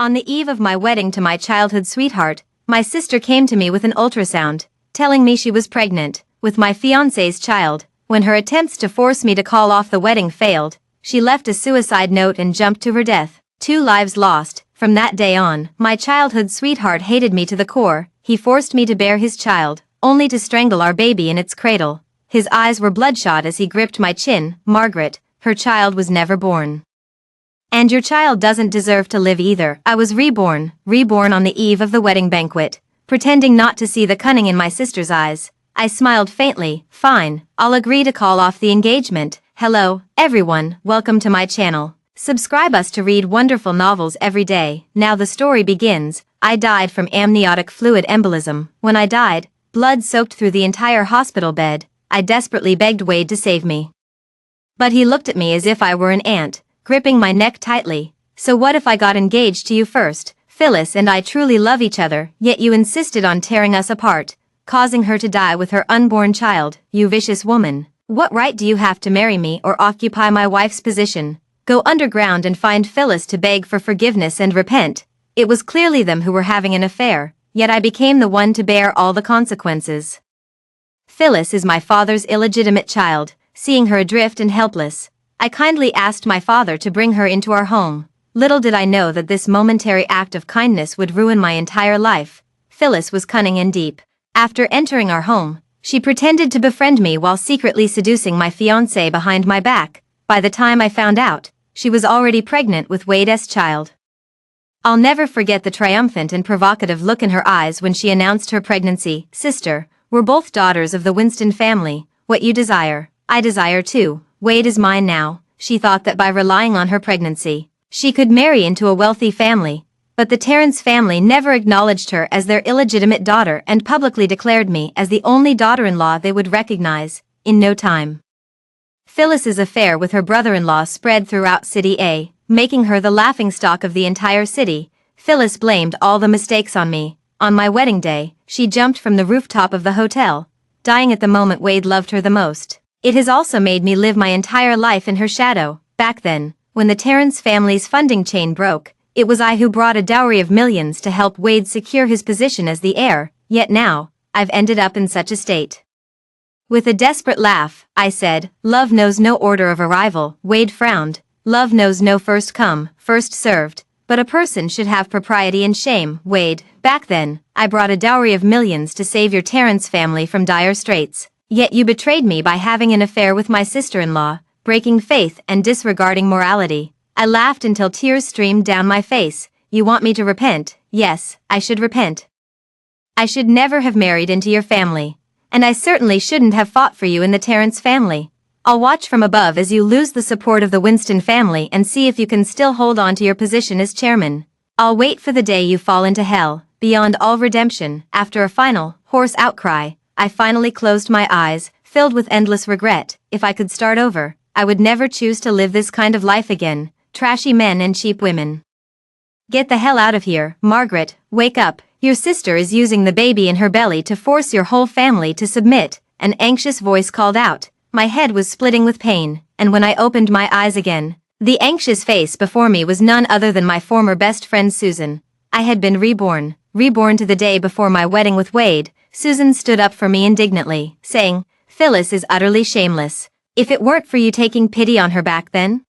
On the eve of my wedding to my childhood sweetheart, my sister came to me with an ultrasound, telling me she was pregnant with my fiancé's child. When her attempts to force me to call off the wedding failed, she left a suicide note and jumped to her death. 2 lives lost. From that day on, my childhood sweetheart hated me to the core. He forced me to bear his child, only to strangle our baby in its cradle. His eyes were bloodshot as he gripped my chin. Margaret, her child was never born. And your child doesn't deserve to live either. I was reborn on the eve of the wedding banquet. Pretending not to see the cunning in my sister's eyes, I smiled faintly. Fine, I'll agree to call off the engagement. Hello, everyone, welcome to my channel. Subscribe us to read wonderful novels every day. Now the story begins. I died from amniotic fluid embolism. When I died, blood soaked through the entire hospital bed. I desperately begged Wade to save me. But he looked at me as if I were an ant, gripping my neck tightly. So what if I got engaged to you first? Phyllis and I truly love each other, yet you insisted on tearing us apart, causing her to die with her unborn child. You vicious woman. What right do you have to marry me or occupy my wife's position? Go underground and find Phyllis to beg for forgiveness and repent. It was clearly them who were having an affair, yet I became the one to bear all the consequences. Phyllis is my father's illegitimate child. Seeing her adrift and helpless, I kindly asked my father to bring her into our home. Little did I know that this momentary act of kindness would ruin my entire life. Phyllis was cunning and deep. After entering our home, she pretended to befriend me while secretly seducing my fiancé behind my back. By the time I found out, she was already pregnant with Wade's child. I'll never forget the triumphant and provocative look in her eyes when she announced her pregnancy. Sister, we're both daughters of the Winston family. What you desire, I desire too. Wade is mine now. She thought that by relying on her pregnancy, she could marry into a wealthy family. But the Terrence family never acknowledged her as their illegitimate daughter and publicly declared me as the only daughter-in-law they would recognize. In no time, Phyllis's affair with her brother-in-law spread throughout City A, making her the laughingstock of the entire city. Phyllis blamed all the mistakes on me. On my wedding day, she jumped from the rooftop of the hotel, dying at the moment Wade loved her the most. It has also made me live my entire life in her shadow. Back then, when the Terrence family's funding chain broke, it was I who brought a dowry of millions to help Wade secure his position as the heir, yet now, I've ended up in such a state. With a desperate laugh, I said, love knows no order of arrival. Wade frowned. Love knows no first come, first served, but a person should have propriety and shame. Wade, back then, I brought a dowry of millions to save your Terrence family from dire straits. Yet you betrayed me by having an affair with my sister-in-law, breaking faith and disregarding morality. I laughed until tears streamed down my face. You want me to repent? Yes, I should repent. I should never have married into your family. And I certainly shouldn't have fought for you in the Terrence family. I'll watch from above as you lose the support of the Winston family and see if you can still hold on to your position as chairman. I'll wait for the day you fall into hell, beyond all redemption. After a final, hoarse outcry, I finally closed my eyes, filled with endless regret. If I could start over, I would never choose to live this kind of life again. Trashy men and cheap women. Get the hell out of here. Margaret, wake up. Your sister is using the baby in her belly to force your whole family to submit, an anxious voice called out. My head was splitting with pain, and when I opened my eyes again, the anxious face before me was none other than my former best friend Susan. I had been reborn to the day before my wedding with Wade. Susan stood up for me indignantly, saying, Phyllis is utterly shameless. If it weren't for you taking pity on her back then,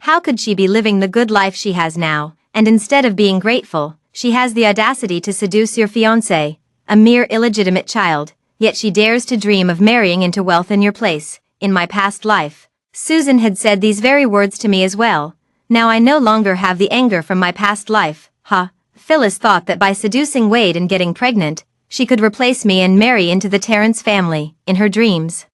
how could she be living the good life she has now? And instead of being grateful, she has the audacity to seduce your fiancé, a mere illegitimate child, yet she dares to dream of marrying into wealth in your place. In my past life, Susan had said these very words to me as well. Now I no longer have the anger from my past life. Phyllis thought that by seducing Wade and getting pregnant, she could replace me and marry into the Terrence family. In her dreams,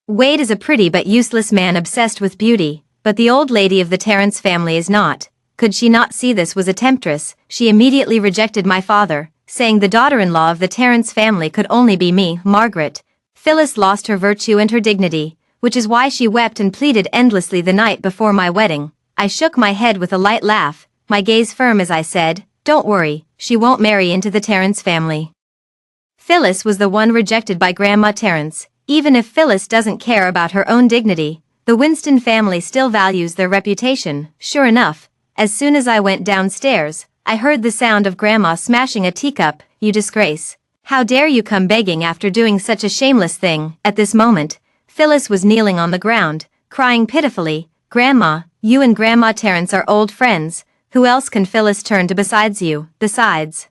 Wade is a pretty but useless man obsessed with beauty, but the old lady of the Terrence family is not. Could she not see this was a temptress? She immediately rejected my father, saying the daughter-in-law of the Terrence family could only be me. Margaret. Phyllis lost her virtue and her dignity, which is why she wept and pleaded endlessly the night before my wedding. I shook my head with a light laugh, my gaze firm as I said, don't worry, she won't marry into the Terrence family. Phyllis was the one rejected by Grandma Terrence. Even if Phyllis doesn't care about her own dignity, the Winston family still values their reputation. Sure enough, As soon as I went downstairs, I heard the sound of Grandma smashing a teacup. "You disgrace. How dare you come begging after doing such a shameless thing?" At this moment, Phyllis was kneeling on the ground, crying pitifully. "Grandma, you and Grandma Terrence are old friends. Who else can Phyllis turn to besides you? Besides,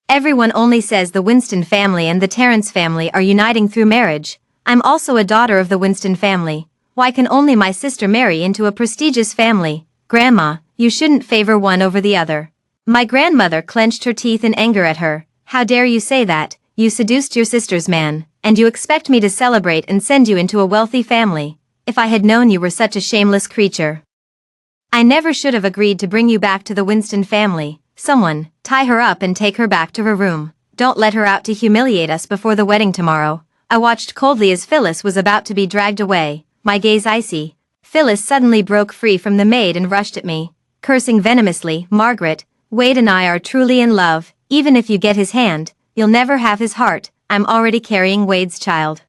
everyone only says the Winston family and the Terrence family are uniting through marriage. I'm also a daughter of the Winston family. Why can only my sister marry into a prestigious family? Grandma, you shouldn't favor one over the other." My grandmother clenched her teeth in anger at her. "How dare you say that? You seduced your sister's man, and you expect me to celebrate and send you into a wealthy family. If I had known you were such a shameless creature, I never should have agreed to bring you back to the Winston family. Someone, tie her up and take her back to her room. Don't let her out to humiliate us before the wedding tomorrow." I watched coldly as Phyllis was about to be dragged away, my gaze icy. Phyllis suddenly broke free from the maid and rushed at me, cursing venomously. "Margaret, Wade and I are truly in love. Even if you get his hand, you'll never have his heart. I'm already carrying Wade's child.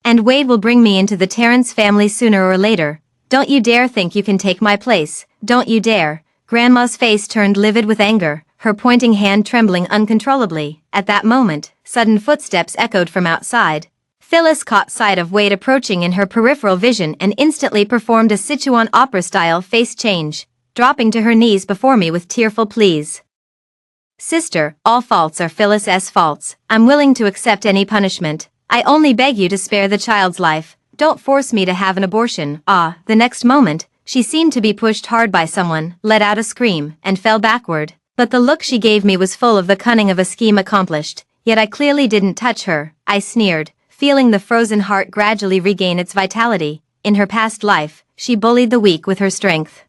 And Wade will bring me into the Terrence family sooner or later. Don't you dare think you can take my place. Don't you dare." Grandma's face turned livid with anger, her pointing hand trembling uncontrollably. At that moment, sudden footsteps echoed from outside. Phyllis caught sight of Wade approaching in her peripheral vision and instantly performed a Sichuan opera-style face change, dropping to her knees before me with tearful pleas. "Sister, all faults are Phyllis's faults. I'm willing to accept any punishment. I only beg you to spare the child's life. Don't force me to have an abortion." The next moment, she seemed to be pushed hard by someone, let out a scream, and fell backward. But the look she gave me was full of the cunning of a scheme accomplished. Yet I clearly didn't touch her, I sneered, feeling the frozen heart gradually regain its vitality. In her past life, she bullied the weak with her strength,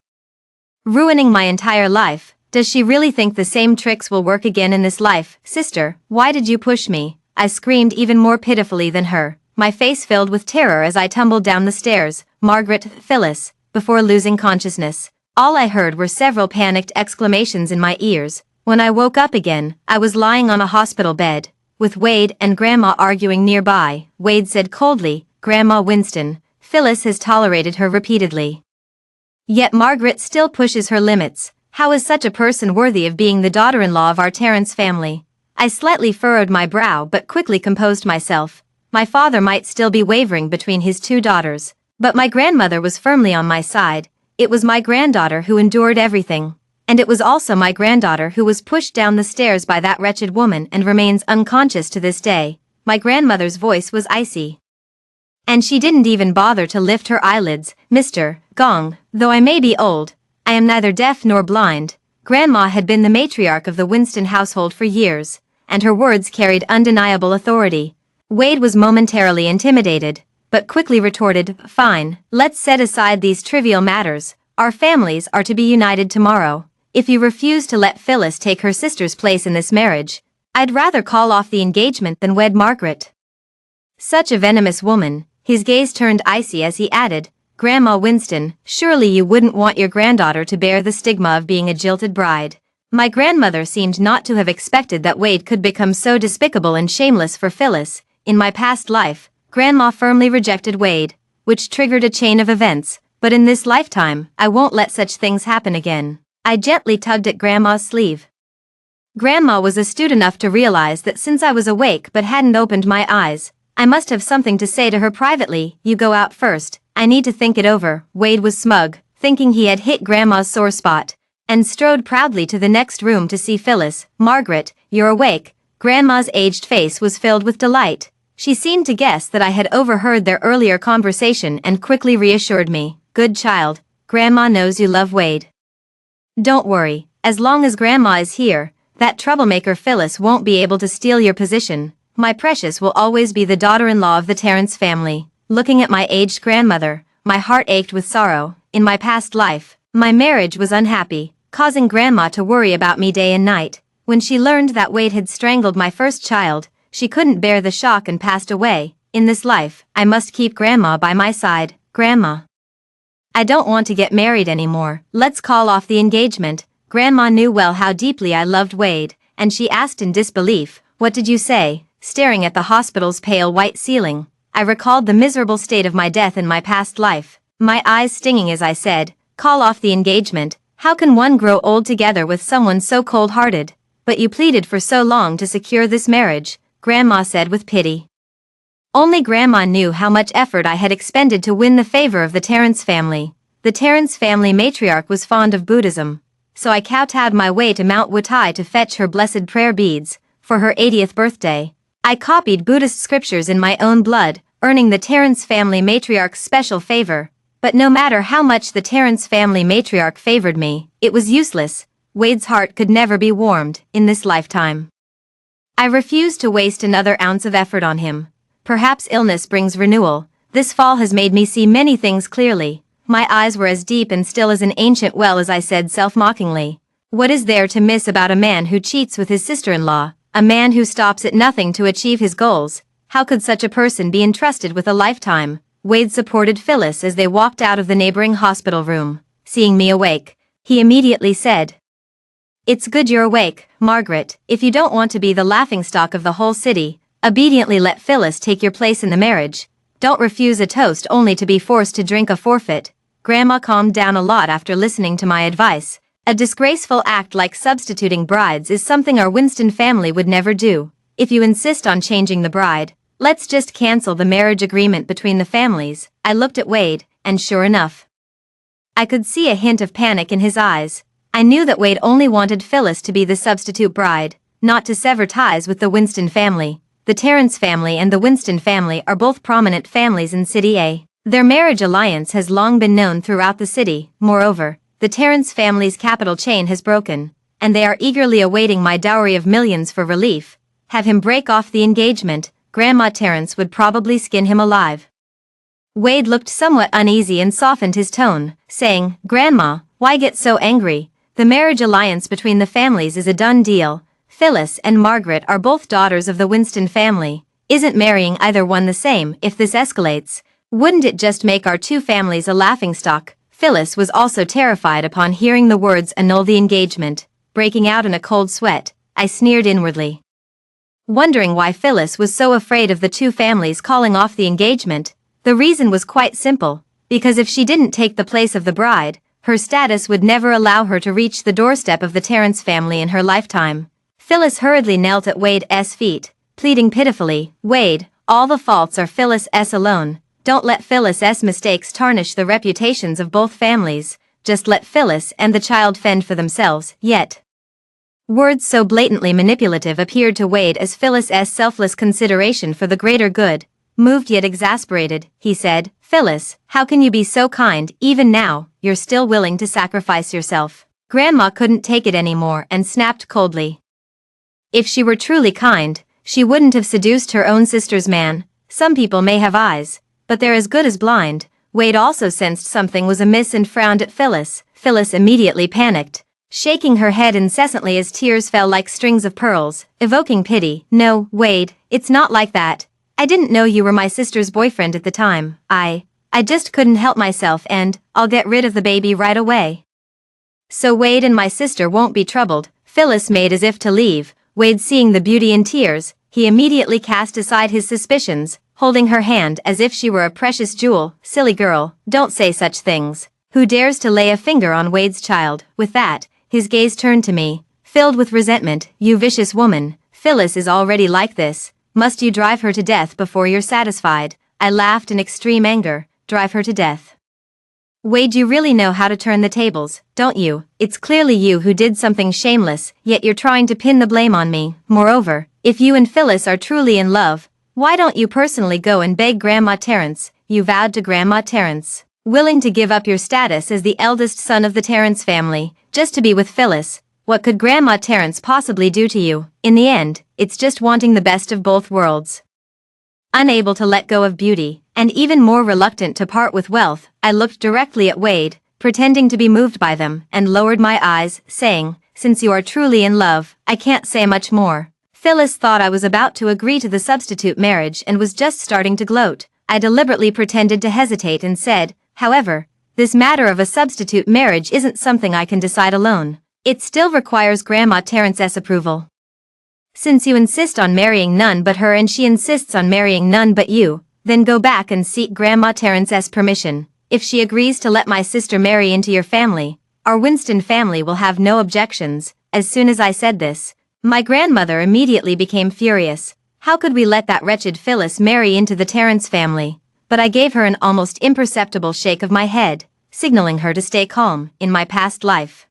ruining my entire life. Does she really think the same tricks will work again in this life? "Sister, why did you push me?" I screamed even more pitifully than her, my face filled with terror as I tumbled down the stairs. "Margaret, Phyllis," before losing consciousness. All I heard were several panicked exclamations in my ears. When I woke up again, I was lying on a hospital bed, with Wade and Grandma arguing nearby. Wade said coldly, "Grandma Winston, Phyllis has tolerated her repeatedly. Yet Margaret still pushes her limits. How is such a person worthy of being the daughter-in-law of our Terrence family?" I slightly furrowed my brow but quickly composed myself. My father might still be wavering between his two daughters, but my grandmother was firmly on my side. It was my granddaughter who endured everything. And it was also my granddaughter who was pushed down the stairs by that wretched woman and remains unconscious to this day. My grandmother's voice was icy, and she didn't even bother to lift her eyelids. "Mr. Gong, though I may be old, I am neither deaf nor blind." Grandma had been the matriarch of the Winston household for years, and her words carried undeniable authority. Wade was momentarily intimidated, but quickly retorted, "Fine, let's set aside these trivial matters. Our families are to be united tomorrow. If you refuse to let Phyllis take her sister's place in this marriage, I'd rather call off the engagement than wed Margaret." Such a venomous woman. His gaze turned icy as he added, "Grandma Winston, surely you wouldn't want your granddaughter to bear the stigma of being a jilted bride." My grandmother seemed not to have expected that Wade could become so despicable and shameless for Phyllis. In my past life, Grandma firmly rejected Wade, which triggered a chain of events, but in this lifetime, I won't let such things happen again. I gently tugged at Grandma's sleeve. Grandma was astute enough to realize that since I was awake but hadn't opened my eyes, I must have something to say to her privately. "You go out first, I need to think it over." Wade was smug, thinking he had hit Grandma's sore spot, and strode proudly to the next room to see Phyllis. "Margaret, you're awake." Grandma's aged face was filled with delight. She seemed to guess that I had overheard their earlier conversation and quickly reassured me. "Good child, Grandma knows you love Wade. Don't worry, as long as Grandma is here, that troublemaker Phyllis won't be able to steal your position. My precious will always be the daughter-in-law of the Terrence family." Looking at my aged grandmother, my heart ached with sorrow. In my past life, my marriage was unhappy, causing Grandma to worry about me day and night. When she learned that Wade had strangled my first child, she couldn't bear the shock and passed away. In this life, I must keep Grandma by my side. "Grandma, I don't want to get married anymore. Let's call off the engagement." Grandma knew well how deeply I loved Wade, and she asked in disbelief, "What did you say?" Staring at the hospital's pale white ceiling, I recalled the miserable state of my death in my past life, my eyes stinging as I said, "Call off the engagement." How can one grow old together with someone so cold-hearted? But you pleaded for so long to secure this marriage, Grandma said with pity. Only Grandma knew how much effort I had expended to win the favor of the Terrence family. The Terrence family matriarch was fond of Buddhism, so I kowtowed my way to Mount Wutai to fetch her blessed prayer beads for her 80th birthday. I copied Buddhist scriptures in my own blood, earning the Terrence family matriarch's special favor. But no matter how much the Terrence family matriarch favored me, it was useless. Wade's heart could never be warmed in this lifetime. I refused to waste another ounce of effort on him. Perhaps illness brings renewal. This fall has made me see many things clearly. My eyes were as deep and still as an ancient well as I said self-mockingly. What is there to miss about a man who cheats with his sister-in-law, a man who stops at nothing to achieve his goals? How could such a person be entrusted with a lifetime? Wade supported Phyllis as they walked out of the neighboring hospital room. Seeing me awake, he immediately said, "It's good you're awake, Margaret. If you don't want to be the laughingstock of the whole city, obediently let Phyllis take your place in the marriage. Don't refuse a toast only to be forced to drink a forfeit." Grandma calmed down a lot after listening to my advice. A disgraceful act like substituting brides is something our Winston family would never do. If you insist on changing the bride, let's just cancel the marriage agreement between the families. I looked at Wade, and sure enough, I could see a hint of panic in his eyes. I knew that Wade only wanted Phyllis to be the substitute bride, not to sever ties with the Winston family. The Terrence family and the Winston family are both prominent families in City A. Their marriage alliance has long been known throughout the city. Moreover, the Terrence family's capital chain has broken, and they are eagerly awaiting my dowry of millions for relief. Have him break off the engagement. Grandma Terrence would probably skin him alive. Wade looked somewhat uneasy and softened his tone, saying, "Grandma, why get so angry? The marriage alliance between the families is a done deal. Phyllis and Margaret are both daughters of the Winston family. Isn't marrying either one the same if this escalates? Wouldn't it just make our two families a laughingstock?" Phyllis was also terrified upon hearing the words annul the engagement. Breaking out in a cold sweat, I sneered inwardly, wondering why Phyllis was so afraid of the two families calling off the engagement. The reason was quite simple, because if she didn't take the place of the bride, her status would never allow her to reach the doorstep of the Terrence family in her lifetime. Phyllis hurriedly knelt at Wade's feet, pleading pitifully, "Wade, all the faults are Phyllis's alone. Don't let Phyllis's mistakes tarnish the reputations of both families. Just let Phyllis and the child fend for themselves." Yet, words so blatantly manipulative appeared to Wade as Phyllis's selfless consideration for the greater good. Moved yet exasperated, he said, "Phyllis, how can you be so kind? Even now, you're still willing to sacrifice yourself." Grandma couldn't take it anymore and snapped coldly. If she were truly kind, she wouldn't have seduced her own sister's man. Some people may have eyes, but they're as good as blind. Wade also sensed something was amiss and frowned at Phyllis. Phyllis immediately panicked, shaking her head incessantly as tears fell like strings of pearls, evoking pity. "No, Wade, it's not like that. I didn't know you were my sister's boyfriend at the time. I just couldn't help myself, and I'll get rid of the baby right away. So Wade and my sister won't be troubled." Phyllis made as if to leave. Wade, seeing the beauty in tears, he immediately cast aside his suspicions, holding her hand as if she were a precious jewel. "Silly girl, don't say such things. Who dares to lay a finger on Wade's child?" With that, his gaze turned to me, filled with resentment. "You vicious woman, Phyllis is already like this. Must you drive her to death before you're satisfied?" I laughed in extreme anger. "Drive her to death? Wade, you really know how to turn the tables, don't you? It's clearly you who did something shameless, yet you're trying to pin the blame on me. Moreover, if you and Phyllis are truly in love, why don't you personally go and beg Grandma Terrence? You vowed to Grandma Terrence, willing to give up your status as the eldest son of the Terrence family, just to be with Phyllis. What could Grandma Terrence possibly do to you? In the end, it's just wanting the best of both worlds. Unable to let go of beauty, and even more reluctant to part with wealth, I looked directly at Wade, pretending to be moved by them, and lowered my eyes, saying, "Since you are truly in love, I can't say much more." Phyllis thought I was about to agree to the substitute marriage and was just starting to gloat. I deliberately pretended to hesitate and said, "However, this matter of a substitute marriage isn't something I can decide alone. It still requires Grandma Terrence's approval. Since you insist on marrying none but her and she insists on marrying none but you, then go back and seek Grandma Terrence's permission. If she agrees to let my sister marry into your family, Our Winston family will have no objections." As soon as I said this, my grandmother immediately became furious. How could we let that wretched Phyllis marry into the Terrence family? But I gave her an almost imperceptible shake of my head, signaling her to stay calm. In my past life,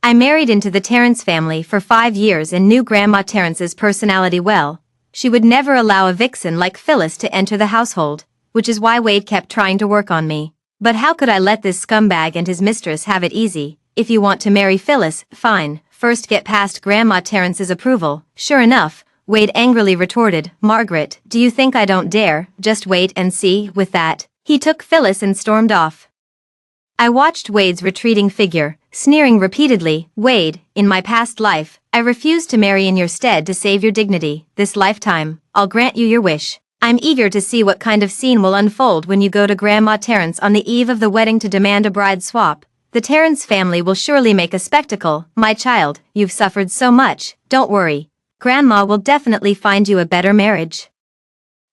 I married into the Terrence family for 5 years and knew Grandma Terrence's personality well. She would never allow a vixen like Phyllis to enter the household, which is why Wade kept trying to work on me. But how could I let this scumbag and his mistress have it easy? If you want to marry Phyllis, fine, first get past Grandma Terrence's approval. Sure enough, Wade angrily retorted, "Margaret, do you think I don't dare? Just wait and see." With that, he took Phyllis and stormed off. I watched Wade's retreating figure, sneering repeatedly. "Wade, in my past life, I refused to marry in your stead to save your dignity. This lifetime, I'll grant you your wish." I'm eager to see what kind of scene will unfold when you go to Grandma Terrence on the eve of the wedding to demand a bride swap. The Terrence family will surely make a spectacle. "My child, you've suffered so much, don't worry. Grandma will definitely find you a better marriage."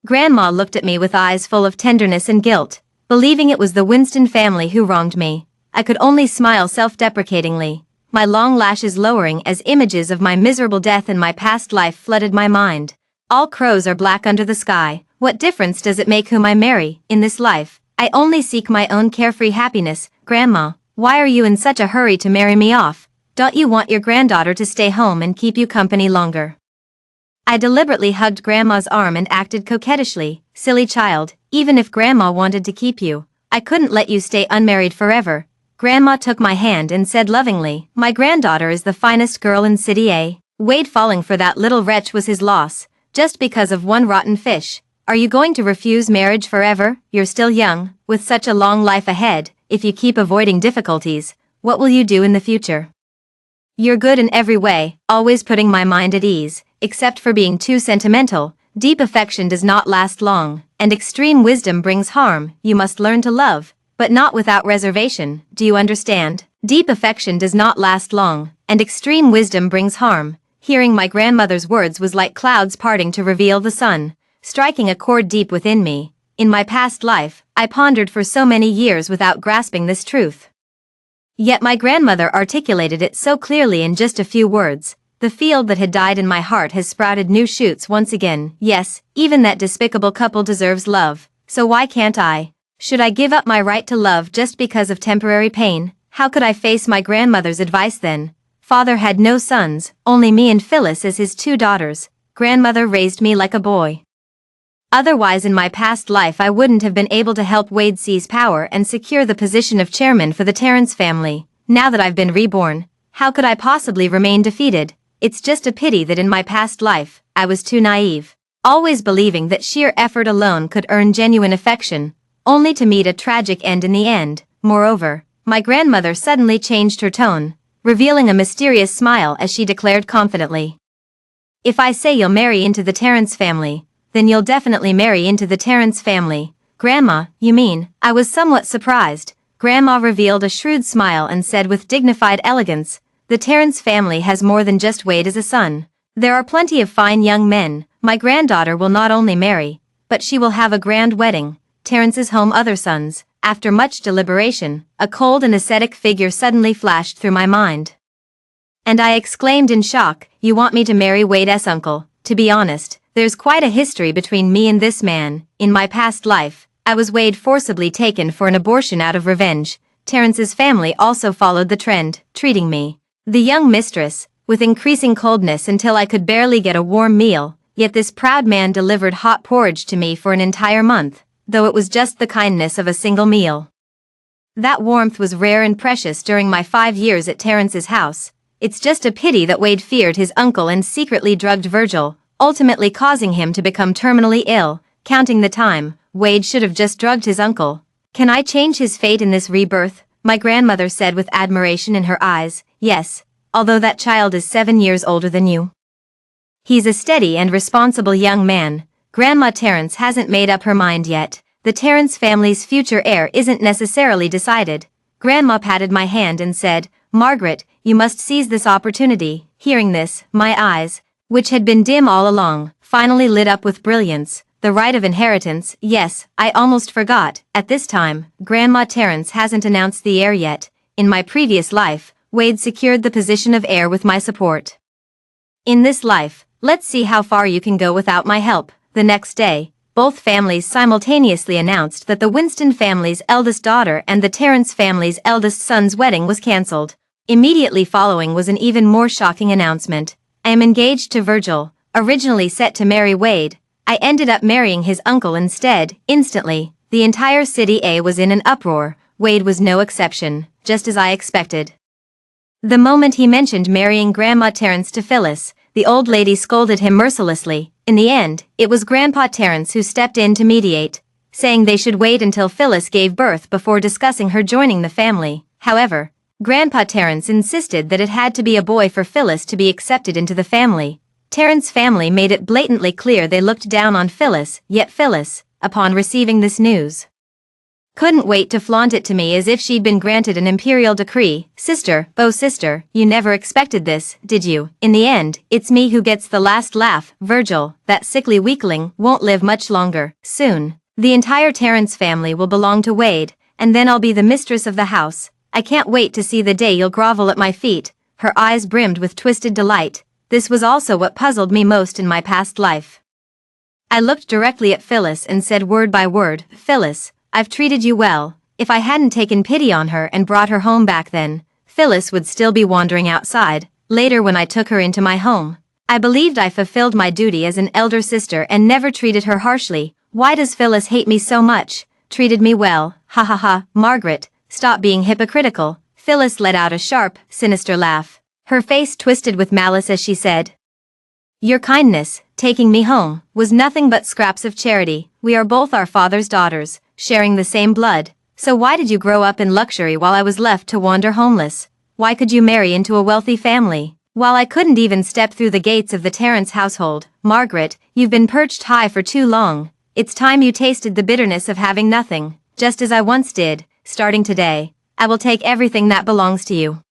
Grandma looked at me with eyes full of tenderness and guilt, believing it was the Winston family who wronged me. I could only smile self-deprecatingly, my long lashes lowering as images of my miserable death in my past life flooded my mind. All crows are black under the sky. What difference does it make whom I marry? In this life, I only seek my own carefree happiness. Grandma, why are you in such a hurry to marry me off? Don't you want your granddaughter to stay home and keep you company longer? I deliberately hugged Grandma's arm and acted coquettishly. "Silly child, even if Grandma wanted to keep you, I couldn't let you stay unmarried forever." Grandma took my hand and said lovingly, "My granddaughter is the finest girl in City A. Wade falling for that little wretch was his loss, just because of one rotten fish. Are you going to refuse marriage forever? You're still young, with such a long life ahead. If you keep avoiding difficulties, what will you do in the future? You're good in every way, always putting my mind at ease, except for being too sentimental. Deep affection does not last long, and extreme wisdom brings harm. You must learn to love, but not without reservation. Do you understand? Deep affection does not last long, and extreme wisdom brings harm." Hearing my grandmother's words was like clouds parting to reveal the sun, striking a chord deep within me. In my past life, I pondered for so many years without grasping this truth. Yet my grandmother articulated it so clearly in just a few words. The field that had died in my heart has sprouted new shoots once again. Yes, even that despicable couple deserves love, so why can't I? Should I give up my right to love just because of temporary pain? How could I face my grandmother's advice then? Father had no sons, only me and Phyllis as his 2 daughters. Grandmother raised me like a boy. Otherwise in my past life I wouldn't have been able to help Wade seize power and secure the position of chairman for the Terrence family. Now that I've been reborn, how could I possibly remain defeated? It's just a pity that in my past life, I was too naive, always believing that sheer effort alone could earn genuine affection, only to meet a tragic end in the end. Moreover, my grandmother suddenly changed her tone, revealing a mysterious smile as she declared confidently, "If I say you'll marry into the Terrence family, then you'll definitely marry into the Terrence family." "Grandma, you mean?" I was somewhat surprised. Grandma revealed a shrewd smile and said with dignified elegance, "The Terrence family has more than just Wade as a son. There are plenty of fine young men. My granddaughter will not only marry, but she will have a grand wedding. Terrence's home other sons." After much deliberation, a cold and ascetic figure suddenly flashed through my mind. And I exclaimed in shock, "You want me to marry Wade's uncle?" To be honest, there's quite a history between me and this man. In my past life, I was Wade forcibly taken for an abortion out of revenge. Terrence's family also followed the trend, treating me, the young mistress, with increasing coldness until I could barely get a warm meal, yet this proud man delivered hot porridge to me for an entire month, though it was just the kindness of a single meal. That warmth was rare and precious during my 5 years at Terrence's house. It's just a pity that Wade feared his uncle and secretly drugged Virgil, ultimately causing him to become terminally ill. Counting the time, Wade should have just drugged his uncle. "Can I change his fate in this rebirth?" my grandmother said with admiration in her eyes. "Yes, although that child is 7 years older than you. He's a steady and responsible young man." Grandma Terrence hasn't made up her mind yet. The Terrence family's future heir isn't necessarily decided. Grandma patted my hand and said, "Margaret, you must seize this opportunity." Hearing this, my eyes, which had been dim all along, finally lit up with brilliance. The right of inheritance, yes, I almost forgot. At this time, Grandma Terrence hasn't announced the heir yet. in my previous life, Wade secured the position of heir with my support. In this life, let's see how far you can go without my help. The next day, both families simultaneously announced that the Winston family's eldest daughter and the Terrence family's eldest son's wedding was cancelled. Immediately following was an even more shocking announcement. I am engaged to Virgil, originally set to marry Wade. I ended up marrying his uncle instead. Instantly, the entire city A was in an uproar. Wade was no exception, just as I expected. The moment he mentioned marrying Grandma Terrence to Phyllis, the old lady scolded him mercilessly. In the end, it was Grandpa Terrence who stepped in to mediate, saying they should wait until Phyllis gave birth before discussing her joining the family. However, Grandpa Terrence insisted that it had to be a boy for Phyllis to be accepted into the family. Terrence family made it blatantly clear they looked down on Phyllis, yet Phyllis, upon receiving this news, couldn't wait to flaunt it to me as if she'd been granted an imperial decree. Sister, oh sister, you never expected this, did you? In the end, it's me who gets the last laugh. Virgil, that sickly weakling, won't live much longer. Soon, the entire Terrence family will belong to Wade, and then I'll be the mistress of the house. I can't wait to see the day you'll grovel at my feet. Her eyes brimmed with twisted delight. This was also what puzzled me most in my past life. I looked directly at Phyllis and said word by word, Phyllis, I've treated you well. If I hadn't taken pity on her and brought her home back then, Phyllis would still be wandering outside. Later when I took her into my home, I believed I fulfilled my duty as an elder sister and never treated her harshly. Why does Phyllis hate me so much? Treated me well, ha ha ha. Margaret, stop being hypocritical. Phyllis let out a sharp, sinister laugh. Her face twisted with malice as she said, your kindness, taking me home, was nothing but scraps of charity. We are both our father's daughters, sharing the same blood. So why did you grow up in luxury while I was left to wander homeless? Why could you marry into a wealthy family, while I couldn't even step through the gates of the Terrence household? Margaret, you've been perched high for too long. It's time you tasted the bitterness of having nothing, just as I once did. Starting today, I will take everything that belongs to you.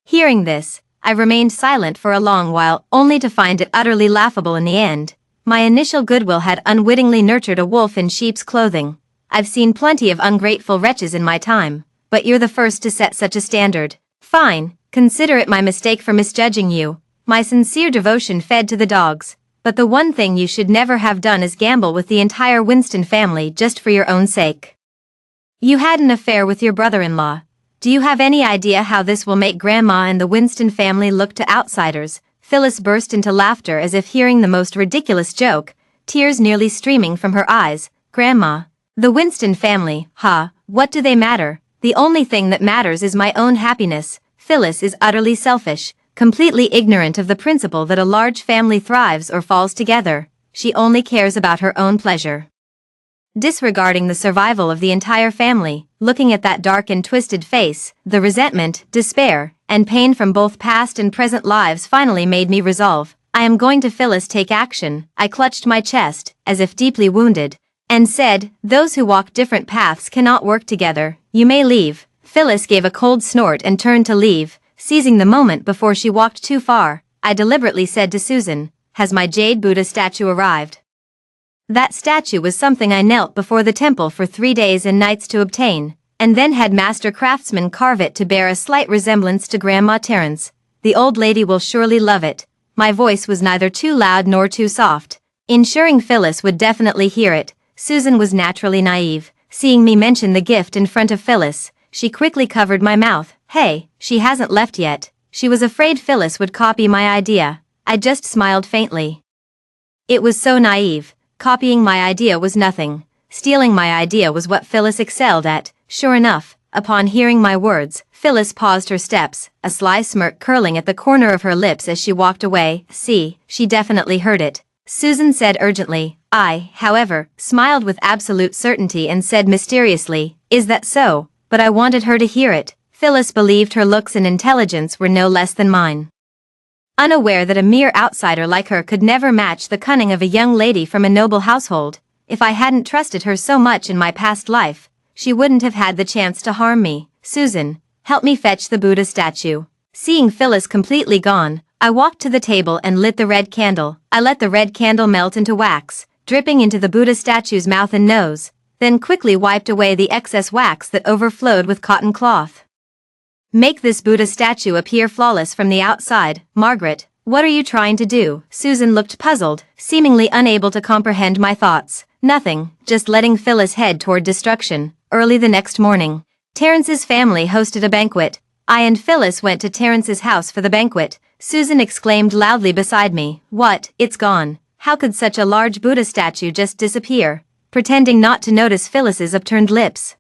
Hearing this, I remained silent for a long while, only to find it utterly laughable in the end. My initial goodwill had unwittingly nurtured a wolf in sheep's clothing. I've seen plenty of ungrateful wretches in my time, but you're the first to set such a standard. Fine, consider it my mistake for misjudging you. My sincere devotion fed to the dogs. But the one thing you should never have done is gamble with the entire Winston family just for your own sake. You had an affair with your brother-in-law. Do you have any idea how this will make Grandma and the Winston family look to outsiders? Phyllis burst into laughter as if hearing the most ridiculous joke, tears nearly streaming from her eyes. Grandma, the Winston family, what do they matter? The only thing that matters is my own happiness. Phyllis is utterly selfish, completely ignorant of the principle that a large family thrives or falls together. She only cares about her own pleasure, disregarding the survival of the entire family. Looking at that dark and twisted face, the resentment, despair, and pain from both past and present lives finally made me resolve. I am going to Phyllis take action. I clutched my chest, as if deeply wounded, and said, those who walk different paths cannot work together. You may leave. Phyllis gave a cold snort and turned to leave, seizing the moment before she walked too far. I deliberately said to Susan, has my jade Buddha statue arrived? That statue was something I knelt before the temple for 3 days and nights to obtain, and then had master craftsmen carve it to bear a slight resemblance to Grandma Terrence. The old lady will surely love it. My voice was neither too loud nor too soft, ensuring Phyllis would definitely hear it. Susan was naturally naive. Seeing me mention the gift in front of Phyllis, she quickly covered my mouth. Hey, she hasn't left yet. She was afraid Phyllis would copy my idea. I just smiled faintly. It was so naive. Copying my idea was nothing. Stealing my idea was what Phyllis excelled at. Sure enough, upon hearing my words, Phyllis paused her steps, a sly smirk curling at the corner of her lips as she walked away. See, she definitely heard it. Susan said urgently. I, however, smiled with absolute certainty and said mysteriously, is that so? But I wanted her to hear it. Phyllis believed her looks and intelligence were no less than mine. Unaware that a mere outsider like her could never match the cunning of a young lady from a noble household, if I hadn't trusted her so much in my past life, she wouldn't have had the chance to harm me. Susan, help me fetch the Buddha statue. Seeing Phyllis completely gone, I walked to the table and lit the red candle. I let the red candle melt into wax, dripping into the Buddha statue's mouth and nose, then quickly wiped away the excess wax that overflowed with cotton cloth. Make this Buddha statue appear flawless from the outside. Margaret, what are you trying to do? Susan looked puzzled, seemingly unable to comprehend my thoughts. Nothing, just letting Phyllis head toward destruction. Early the next morning, Terrence's family hosted a banquet. I and Phyllis went to Terrence's house for the banquet. Susan exclaimed loudly beside me, "What, it's gone? How could such a large Buddha statue just disappear?" Pretending not to notice Phyllis's upturned lips.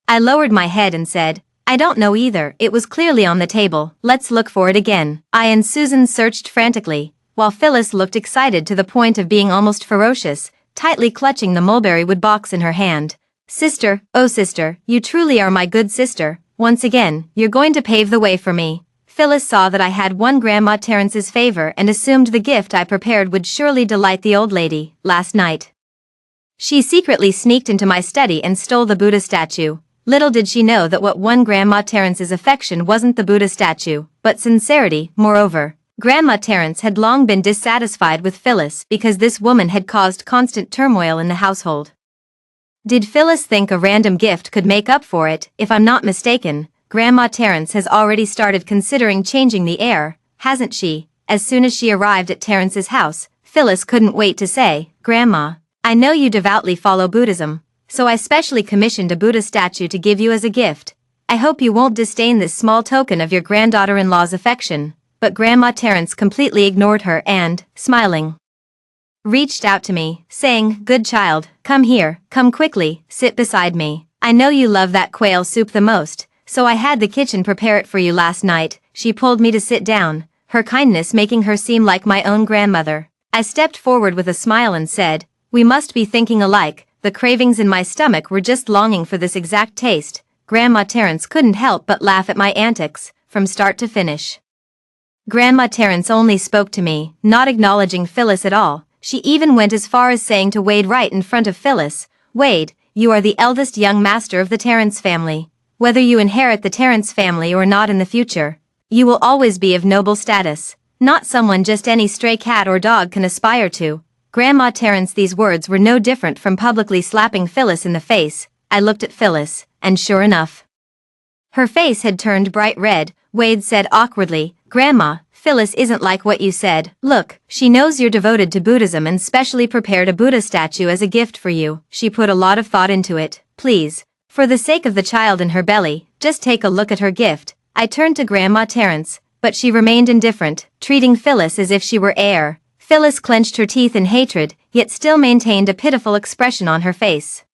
I lowered my head and said, "I don't know either, it was clearly on the table, let's look for it again." I and Susan searched frantically, while Phyllis looked excited to the point of being almost ferocious, tightly clutching the mulberry wood box in her hand. "Sister, oh sister, you truly are my good sister. Once again, you're going to pave the way for me." Phyllis saw that I had won Grandma Terrence's favor and assumed the gift I prepared would surely delight the old lady. Last night, she secretly sneaked into my study and stole the Buddha statue. Little did she know that what won Grandma Terrence's affection wasn't the Buddha statue, but sincerity. Moreover, Grandma Terrence had long been dissatisfied with Phyllis because this woman had caused constant turmoil in the household. Did Phyllis think a random gift could make up for it? If I'm not mistaken, Grandma Terrence has already started considering changing the heir, hasn't she? As soon as she arrived at Terrence's house, Phyllis couldn't wait to say, "Grandma, I know you devoutly follow Buddhism, so I specially commissioned a Buddha statue to give you as a gift. I hope you won't disdain this small token of your granddaughter-in-law's affection." But Grandma Terrence completely ignored her and, smiling, reached out to me, saying, "Good child, come here, come quickly, sit beside me. I know you love that quail soup the most, so I had the kitchen prepare it for you last night." She pulled me to sit down, her kindness making her seem like my own grandmother. I stepped forward with a smile and said, "We must be thinking alike." The cravings in my stomach were just longing for this exact taste. Grandma Terrence couldn't help but laugh at my antics, from start to finish. Grandma Terrence only spoke to me, not acknowledging Phyllis at all. She even went as far as saying to Wade right in front of Phyllis, "Wade, you are the eldest young master of the Terrence family. Whether you inherit the Terrence family or not in the future, you will always be of noble status, not someone just any stray cat or dog can aspire to." Grandma Terrence, these words were no different from publicly slapping Phyllis in the face. I looked at Phyllis, and sure enough, her face had turned bright red. Wade said awkwardly, "Grandma, Phyllis isn't like what you said. Look, she knows you're devoted to Buddhism and specially prepared a Buddha statue as a gift for you. She put a lot of thought into it. Please, for the sake of the child in her belly, just take a look at her gift." I turned to Grandma Terrence, but she remained indifferent, treating Phyllis as if she were air. Phyllis clenched her teeth in hatred, yet still maintained a pitiful expression on her face.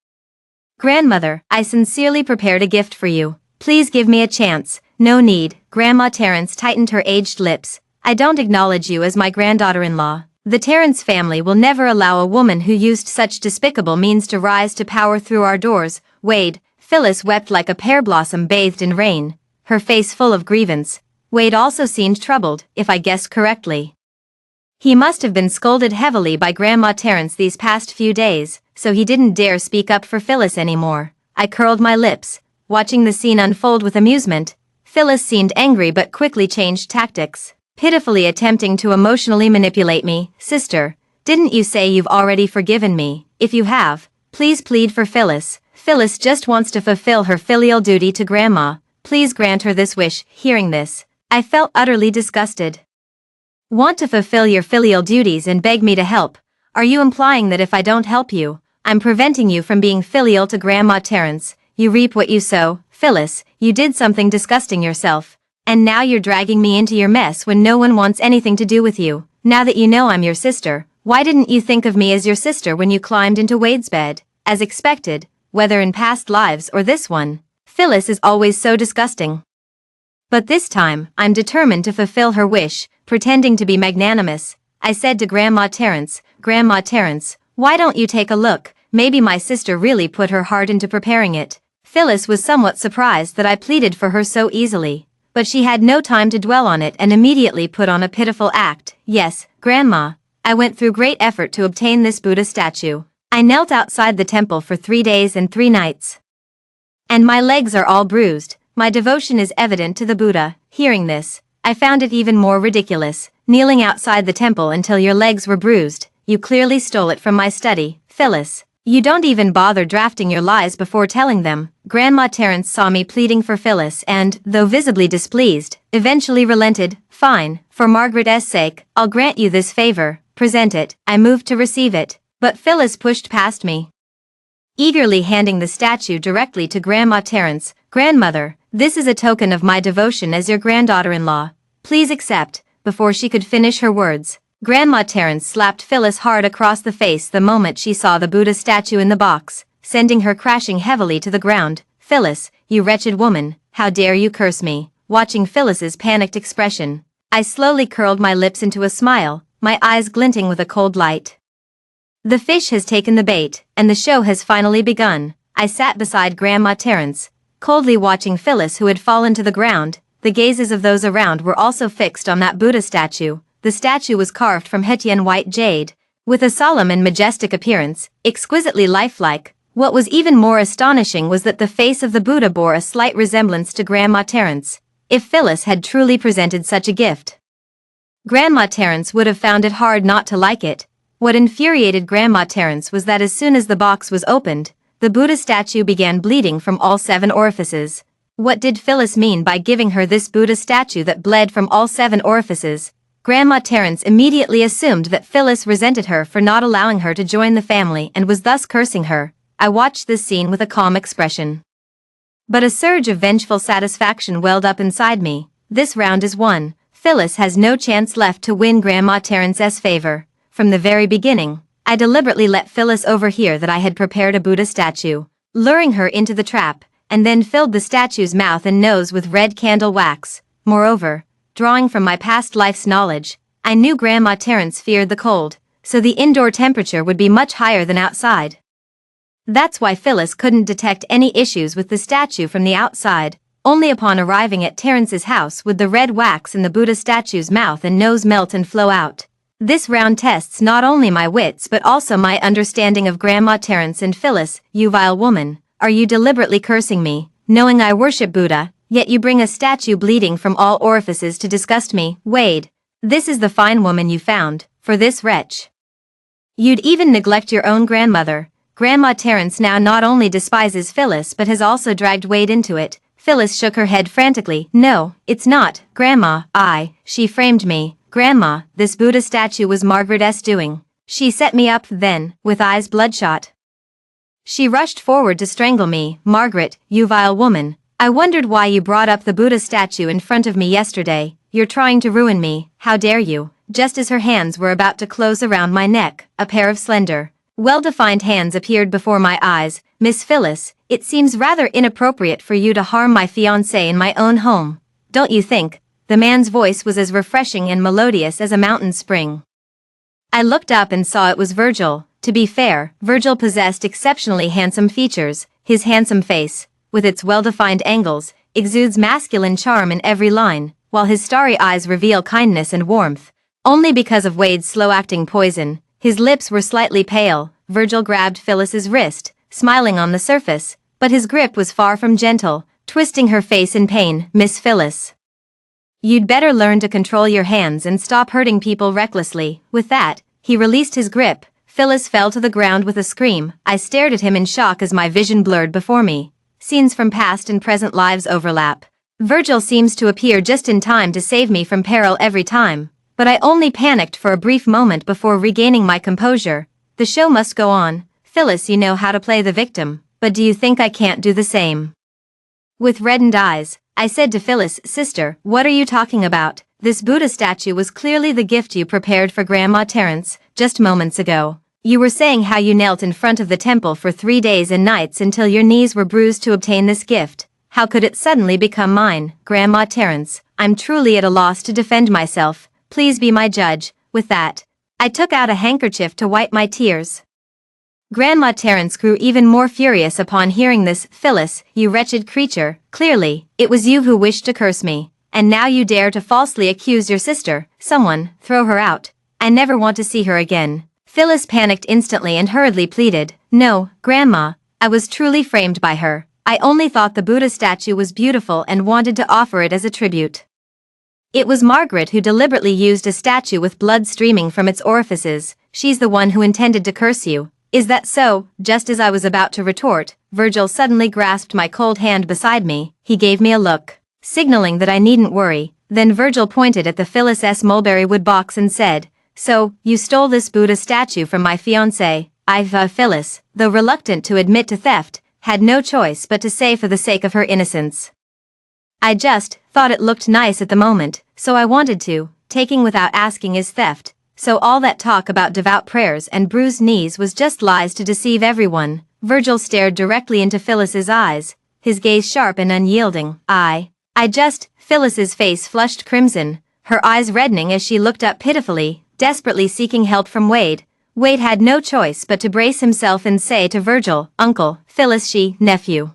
"Grandmother, I sincerely prepared a gift for you. Please give me a chance." "No need." Grandma Terrence tightened her aged lips. "I don't acknowledge you as my granddaughter-in-law. The Terrence family will never allow a woman who used such despicable means to rise to power through our doors." Wade, Phyllis wept like a pear blossom bathed in rain, her face full of grievance. Wade also seemed troubled, if I guessed correctly. He must have been scolded heavily by Grandma Terrence these past few days, so he didn't dare speak up for Phyllis anymore. I curled my lips, watching the scene unfold with amusement. Phyllis seemed angry but quickly changed tactics, pitifully attempting to emotionally manipulate me. "Sister, didn't you say you've already forgiven me? If you have, please plead for Phyllis. Phyllis just wants to fulfill her filial duty to Grandma. Please grant her this wish." Hearing this, I felt utterly disgusted. "Want to fulfill your filial duties and beg me to help? Are you implying that if I don't help you, I'm preventing you from being filial to Grandma Terrence? You reap what you sow. Phyllis, you did something disgusting yourself, and now you're dragging me into your mess when no one wants anything to do with you. Now that you know I'm your sister, why didn't you think of me as your sister when you climbed into Wade's bed?" As expected, whether in past lives or this one, Phyllis is always so disgusting. But this time, I'm determined to fulfill her wish. Pretending to be magnanimous, I said to Grandma Terrence, "Grandma Terrence, why don't you take a look? Maybe my sister really put her heart into preparing it." Phyllis was somewhat surprised that I pleaded for her so easily, but she had no time to dwell on it and immediately put on a pitiful act. "Yes, Grandma, I went through great effort to obtain this Buddha statue. I knelt outside the temple for 3 days and 3 nights. And my legs are all bruised. My devotion is evident to the Buddha." Hearing this, I found it even more ridiculous. "Kneeling outside the temple until your legs were bruised, you clearly stole it from my study." "Phyllis, You don't even bother drafting your lies before telling them. Grandma Terence saw me pleading for Phyllis and, though visibly displeased, eventually relented. Fine, for Margaret's sake, I'll grant you this favor. Present it. I moved to receive it, but Phyllis pushed past me, eagerly handing the statue directly to Grandma Terence. Grandmother, this is a token of my devotion as your granddaughter-in-law. Please accept. Before she could finish her words, Grandma Terence slapped Phyllis hard across the face the moment she saw the Buddha statue in the box, sending her crashing heavily to the ground. Phyllis, you wretched woman, how dare you curse me? Watching Phyllis's panicked expression, I slowly curled my lips into a smile, my eyes glinting with a cold light. The fish has taken the bait, and the show has finally begun. I sat beside Grandma Terence, coldly watching Phyllis, who had fallen to the ground. The gazes of those around were also fixed on that Buddha statue. The statue was carved from Hetian white jade, with a solemn and majestic appearance, exquisitely lifelike. What was even more astonishing was that the face of the Buddha bore a slight resemblance to Grandma Terence. If Phyllis had truly presented such a gift, Grandma Terence would have found it hard not to like it. What infuriated Grandma Terence was that as soon as the box was opened, the Buddha statue began bleeding from all 7 orifices. What did Phyllis mean by giving her this Buddha statue that bled from all 7 orifices? Grandma Terence immediately assumed that Phyllis resented her for not allowing her to join the family and was thus cursing her. I watched this scene with a calm expression, but a surge of vengeful satisfaction welled up inside me. This round is won. Phyllis has no chance left to win Grandma Terence's favor. From the very beginning, I deliberately let Phyllis overhear that I had prepared a Buddha statue, luring her into the trap, and then filled the statue's mouth and nose with red candle wax. Moreover, drawing from my past life's knowledge, I knew Grandma Terence feared the cold, so the indoor temperature would be much higher than outside. That's why Phyllis couldn't detect any issues with the statue from the outside. Only upon arriving at Terence's house would the red wax in the Buddha statue's mouth and nose melt and flow out. This round tests not only my wits but also my understanding of Grandma Terence and Phyllis. You vile woman, are you deliberately cursing me, knowing I worship Buddha, yet you bring a statue bleeding from all orifices to disgust me? Wade, this is the fine woman you found. For this wretch, you'd even neglect your own grandmother. Grandma Terence now not only despises Phyllis but has also dragged Wade into it. Phyllis shook her head frantically. No, it's not, Grandma. She framed me. Grandma, this Buddha statue was Margaret's doing. She set me up then, with eyes bloodshot. She rushed forward to strangle me. Margaret, you vile woman, I wondered why you brought up the Buddha statue in front of me yesterday. You're trying to ruin me. How dare you? Just as her hands were about to close around my neck, a pair of slender, well-defined hands appeared before my eyes. Miss Phyllis, it seems rather inappropriate for you to harm my fiancé in my own home, don't you think? The man's voice was as refreshing and melodious as a mountain spring. I looked up and saw it was Virgil. To be fair, Virgil possessed exceptionally handsome features. His handsome face, with its well-defined angles, exudes masculine charm in every line, while his starry eyes reveal kindness and warmth. Only because of Wade's slow-acting poison, his lips were slightly pale. Virgil grabbed Phyllis's wrist, smiling on the surface, but his grip was far from gentle, twisting her face in pain. Miss Phyllis, you'd better learn to control your hands and stop hurting people recklessly. With that, he released his grip. Phyllis fell to the ground with a scream. I stared at him in shock as my vision blurred before me. Scenes from past and present lives overlap. Virgil seems to appear just in time to save me from peril every time, but I only panicked for a brief moment before regaining my composure. The show must go on. Phyllis, you know how to play the victim, but do you think I can't do the same? With reddened eyes, I said to Phyllis, Sister, what are you talking about? This Buddha statue was clearly the gift you prepared for Grandma Terence. Just moments ago, you were saying how you knelt in front of the temple for 3 days and nights until your knees were bruised to obtain this gift. How could it suddenly become mine? Grandma Terence, I'm truly at a loss to defend myself. Please be my judge. With that, I took out a handkerchief to wipe my tears. Grandma Terence grew even more furious upon hearing this. Phyllis, you wretched creature, clearly, it was you who wished to curse me, and now you dare to falsely accuse your sister. Someone, throw her out. I never want to see her again. Phyllis panicked instantly and hurriedly pleaded, No, Grandma, I was truly framed by her. I only thought the Buddha statue was beautiful and wanted to offer it as a tribute. It was Margaret who deliberately used a statue with blood streaming from its orifices. She's the one who intended to curse you. Is that so? Just as I was about to retort, Virgil suddenly grasped my cold hand beside me. He gave me a look, signaling that I needn't worry. Then Virgil pointed at the Phyllis S. mulberry wood box and said, "So, you stole this Buddha statue from my fiancé." Phyllis, though reluctant to admit to theft, had no choice but to say for the sake of her innocence. "I just thought it looked nice at the moment, so I wanted to. Taking without asking is theft. So all that talk about devout prayers and bruised knees was just lies to deceive everyone." Virgil stared directly into Phyllis's eyes, his gaze sharp and unyielding. Phyllis's face flushed crimson, her eyes reddening as she looked up pitifully, desperately seeking help from Wade. Wade had no choice but to brace himself and say to Virgil, "Uncle, Phyllis nephew.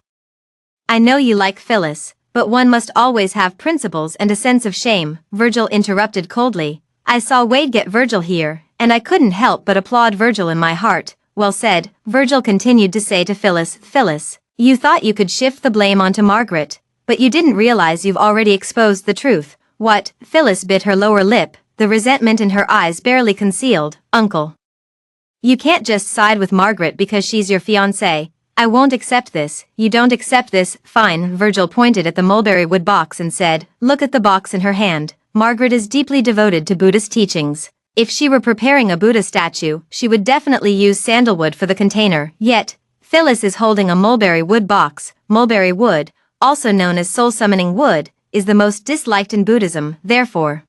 I know you like Phyllis, but one must always have principles and a sense of shame." Virgil interrupted coldly. "I saw Wade get Virgil here, and I couldn't help but applaud Virgil in my heart." "Well said," Virgil continued to say to Phyllis. "Phyllis, you thought you could shift the blame onto Margaret, but you didn't realize you've already exposed the truth." "What?" Phyllis bit her lower lip, the resentment in her eyes barely concealed. "Uncle, you can't just side with Margaret because she's your fiancée. I won't accept this." "You don't accept this? Fine." Virgil pointed at the mulberry wood box and said, "Look at the box in her hand. Margaret is deeply devoted to Buddhist teachings. If she were preparing a Buddha statue, she would definitely use sandalwood for the container. Yet, Phyllis is holding a mulberry wood box. Mulberry wood, also known as soul-summoning wood, is the most disliked in Buddhism. Therefore,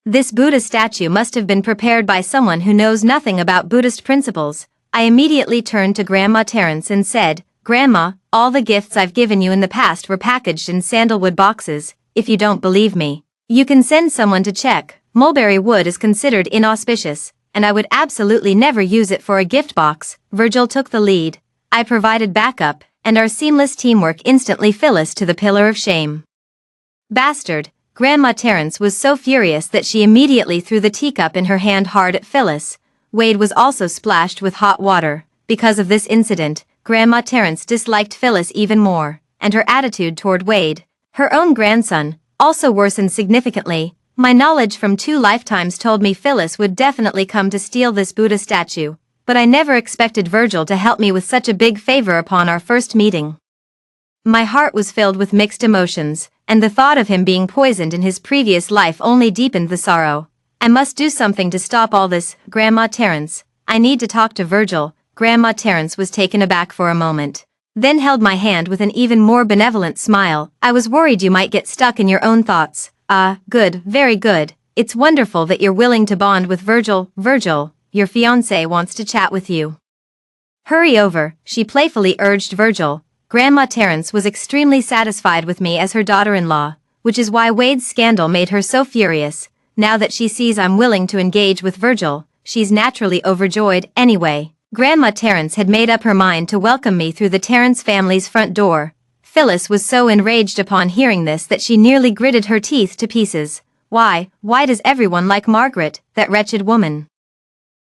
this Buddha statue must have been prepared by someone who knows nothing about Buddhist principles." I immediately turned to Grandma Terence and said, "Grandma, all the gifts I've given you in the past were packaged in sandalwood boxes. If you don't believe me, you can send someone to check. Mulberry wood is considered inauspicious, and I would absolutely never use it for a gift box." Virgil took the lead. I provided backup, and our seamless teamwork instantly Phyllis to the pillar of shame. "Bastard!" Grandma Terence was so furious that she immediately threw the teacup in her hand hard at Phyllis. Wade was also splashed with hot water. Because of this incident, Grandma Terence disliked Phyllis even more, and her attitude toward Wade, her own grandson, also worsened significantly. My knowledge from 2 lifetimes told me Phyllis would definitely come to steal this Buddha statue, but I never expected Virgil to help me with such a big favor upon our first meeting. My heart was filled with mixed emotions, and the thought of him being poisoned in his previous life only deepened the sorrow. I must do something to stop all this. "Grandma Terence, I need to talk to Virgil." Grandma Terence was taken aback for a moment, then held my hand with an even more benevolent smile. "I was worried you might get stuck in your own thoughts." Good, very good. It's wonderful that you're willing to bond with Virgil." "Virgil, your fiancé wants to chat with you. Hurry over," she playfully urged Virgil. Grandma Terence was extremely satisfied with me as her daughter-in-law, which is why Wade's scandal made her so furious. Now that she sees I'm willing to engage with Virgil, she's naturally overjoyed. Anyway, Grandma Terence had made up her mind to welcome me through the Terence family's front door. Phyllis was so enraged upon hearing this that she nearly gritted her teeth to pieces. Why does everyone like Margaret, that wretched woman?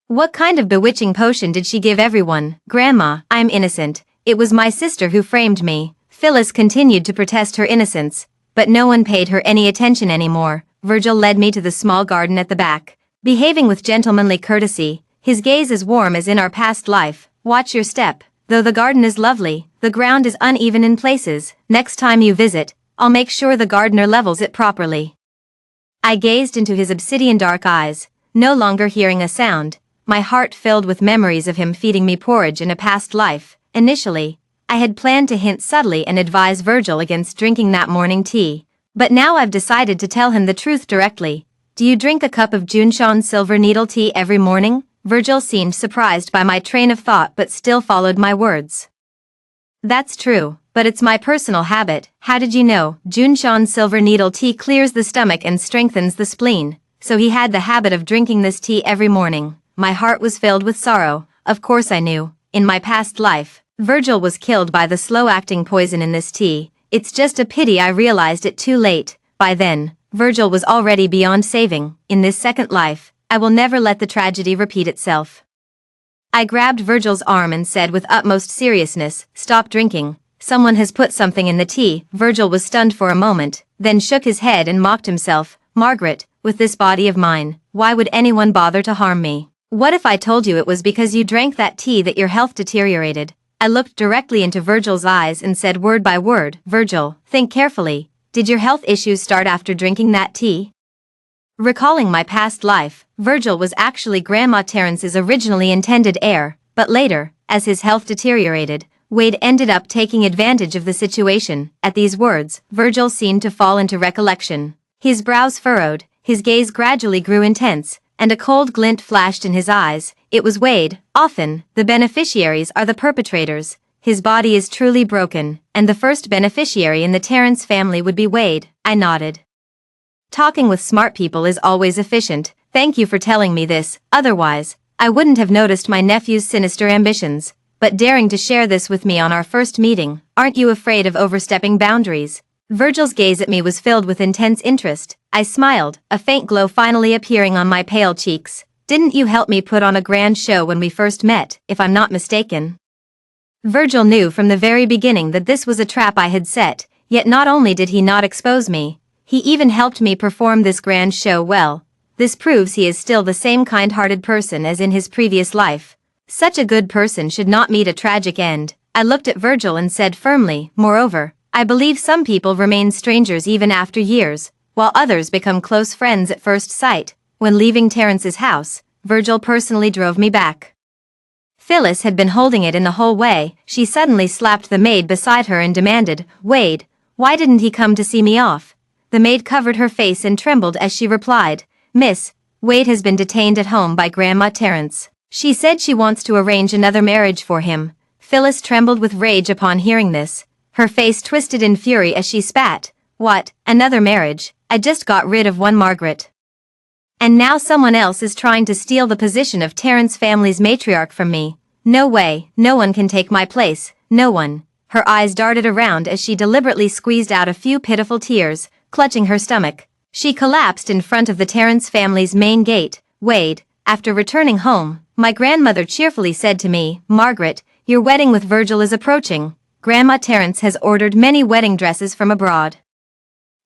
What kind of bewitching potion did she give everyone?" "Grandma, I'm innocent. It was my sister who framed me." Phyllis continued to protest her innocence, but no one paid her any attention anymore. Virgil led me to the small garden at the back, behaving with gentlemanly courtesy, his gaze as warm as in our past life. "Watch your step. Though the garden is lovely, the ground is uneven in places. Next time you visit, I'll make sure the gardener levels it properly." I gazed into his obsidian dark eyes, no longer hearing a sound, my heart filled with memories of him feeding me porridge in a past life. Initially, I had planned to hint subtly and advise Virgil against drinking that morning tea, but now I've decided to tell him the truth directly. "Do you drink a cup of Junshan silver needle tea every morning?" Virgil seemed surprised by my train of thought but still followed my words. "That's true, but it's my personal habit." "How did you know?" "Junshan silver needle tea clears the stomach and strengthens the spleen, so he had the habit of drinking this tea every morning." My heart was filled with sorrow. Of course I knew. In my past life, Virgil was killed by the slow-acting poison in this tea. It's just a pity I realized it too late. By then, Virgil was already beyond saving. In this second life, I will never let the tragedy repeat itself. I grabbed Virgil's arm and said with utmost seriousness, "Stop drinking. Someone has put something in the tea." Virgil was stunned for a moment, then shook his head and mocked himself. "Margaret, with this body of mine, why would anyone bother to harm me? What if I told you it was because you drank that tea that your health deteriorated? I looked directly into Virgil's eyes and said word by word, Virgil, think carefully. Did your health issues start after drinking that tea? Recalling my past life, Virgil was actually Grandma Terrence's originally intended heir, but later, as his health deteriorated, Wade ended up taking advantage of the situation. At these words, Virgil seemed to fall into recollection. His brows furrowed, his gaze gradually grew intense, and a cold glint flashed in his eyes. It was Wade. Often, the beneficiaries are the perpetrators. His body is truly broken, and the first beneficiary in the Terrence family would be Wade. I nodded. Talking with smart people is always efficient. Thank you for telling me this, otherwise, I wouldn't have noticed my nephew's sinister ambitions. But daring to share this with me on our first meeting, aren't you afraid of overstepping boundaries? Virgil's gaze at me was filled with intense interest. I smiled, a faint glow finally appearing on my pale cheeks. Didn't you help me put on a grand show when we first met, if I'm not mistaken? Virgil knew from the very beginning that this was a trap I had set, yet not only did he not expose me, he even helped me perform this grand show well. This proves he is still the same kind-hearted person as in his previous life. Such a good person should not meet a tragic end. I looked at Virgil and said firmly, moreover, I believe some people remain strangers even after years, while others become close friends at first sight. When leaving Terrence's house, Virgil personally drove me back. Phyllis had been holding it in the whole way. She suddenly slapped the maid beside her and demanded, Wade, why didn't he come to see me off? The maid covered her face and trembled as she replied, Miss, Wade has been detained at home by Grandma Terrence. She said she wants to arrange another marriage for him. Phyllis trembled with rage upon hearing this. Her face twisted in fury as she spat. What, another marriage? I just got rid of one Margaret. And now someone else is trying to steal the position of Terrence family's matriarch from me. No way, no one can take my place, no one. Her eyes darted around as she deliberately squeezed out a few pitiful tears, clutching her stomach. She collapsed in front of the Terrence family's main gate. Wade, after returning home, my grandmother cheerfully said to me, Margaret, your wedding with Virgil is approaching. Grandma Terrence has ordered many wedding dresses from abroad.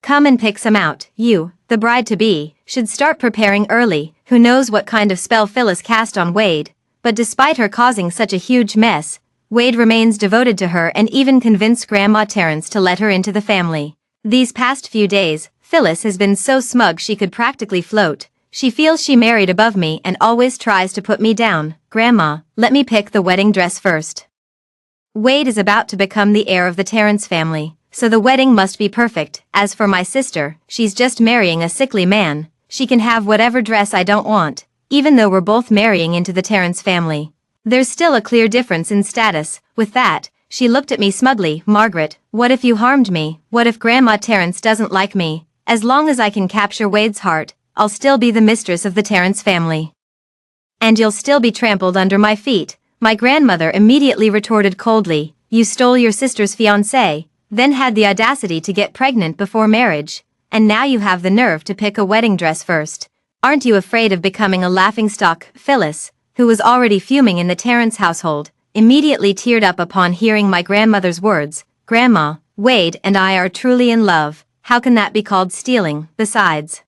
Come and pick some out. You, the bride-to-be, should start preparing early. Who knows what kind of spell Phyllis cast on Wade, but despite her causing such a huge mess, Wade remains devoted to her and even convinced Grandma Terrence to let her into the family. These past few days, Phyllis has been so smug she could practically float. She feels she married above me and always tries to put me down. Grandma, let me pick the wedding dress first. Wade is about to become the heir of the Terrence family, so the wedding must be perfect. As for my sister, she's just marrying a sickly man. She can have whatever dress I don't want, even though we're both marrying into the Terrence family. There's still a clear difference in status. With that, she looked at me smugly. Margaret, what if you harmed me? What if Grandma Terrence doesn't like me? As long as I can capture Wade's heart, I'll still be the mistress of the Terrence family. And you'll still be trampled under my feet. My grandmother immediately retorted coldly, you stole your sister's fiancé, then had the audacity to get pregnant before marriage, and now you have the nerve to pick a wedding dress first. Aren't you afraid of becoming a laughingstock? Phyllis, who was already fuming in the Terrence household, immediately teared up upon hearing my grandmother's words. Grandma, Wade and I are truly in love. How can that be called stealing? Besides,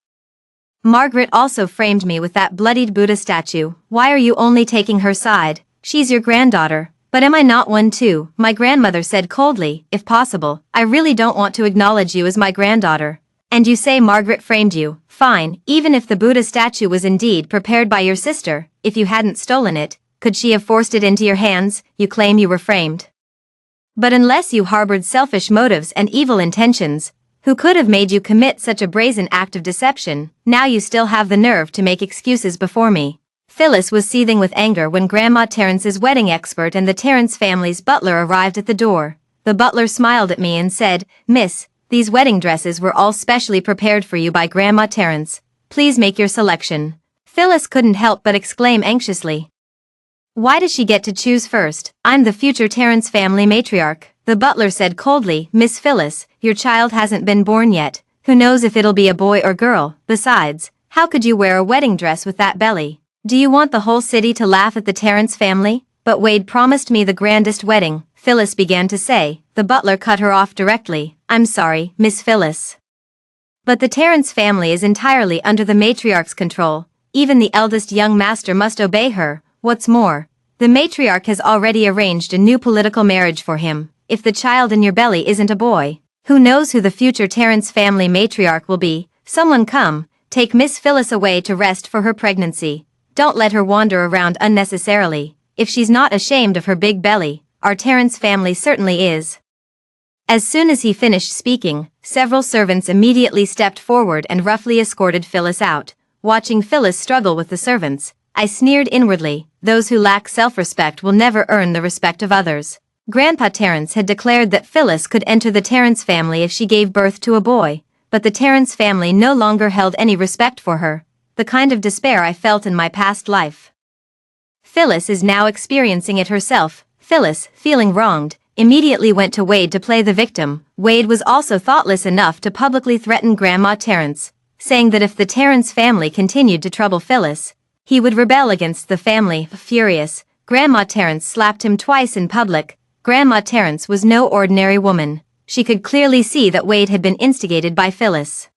Margaret also framed me with that bloodied Buddha statue. Why are you only taking her side? She's your granddaughter. But am I not one too? My grandmother said coldly, if possible, I really don't want to acknowledge you as my granddaughter. And you say Margaret framed you. Fine, even if the Buddha statue was indeed prepared by your sister, if you hadn't stolen it, could she have forced it into your hands? You claim you were framed. But unless you harbored selfish motives and evil intentions, who could have made you commit such a brazen act of deception? Now you still have the nerve to make excuses before me. Phyllis was seething with anger when Grandma Terrence's wedding expert and the Terrence family's butler arrived at the door. The butler smiled at me and said, Miss, these wedding dresses were all specially prepared for you by Grandma Terrence. Please make your selection. Phyllis couldn't help but exclaim anxiously. Why does she get to choose first? I'm the future Terrence family matriarch. The butler said coldly, Miss Phyllis, your child hasn't been born yet. Who knows if it'll be a boy or girl? Besides, how could you wear a wedding dress with that belly? Do you want the whole city to laugh at the Terrence family? But Wade promised me the grandest wedding, Phyllis began to say. The butler cut her off directly. I'm sorry, Miss Phyllis. But the Terrence family is entirely under the matriarch's control. even the eldest young master must obey her. What's more, the matriarch has already arranged a new political marriage for him. If the child in your belly isn't a boy, who knows who the future Terrence family matriarch will be? Someone come, take Miss Phyllis away to rest for her pregnancy. Don't let her wander around unnecessarily. If she's not ashamed of her big belly, our Terrence family certainly is. As soon as he finished speaking, several servants immediately stepped forward and roughly escorted Phyllis out. Watching Phyllis struggle with the servants, I sneered inwardly. Those who lack self-respect will never earn the respect of others. Grandpa Terrence had declared that Phyllis could enter the Terrence family if she gave birth to a boy, but the Terrence family no longer held any respect for her, the kind of despair I felt in my past life. Phyllis is now experiencing it herself. Phyllis, feeling wronged, immediately went to Wade to play the victim. Wade was also thoughtless enough to publicly threaten Grandma Terrence, saying that if the Terrence family continued to trouble Phyllis, he would rebel against the family. Furious, Grandma Terrence slapped him twice in public. Grandma Terrence was no ordinary woman. She could clearly see that Wade had been instigated by Phyllis.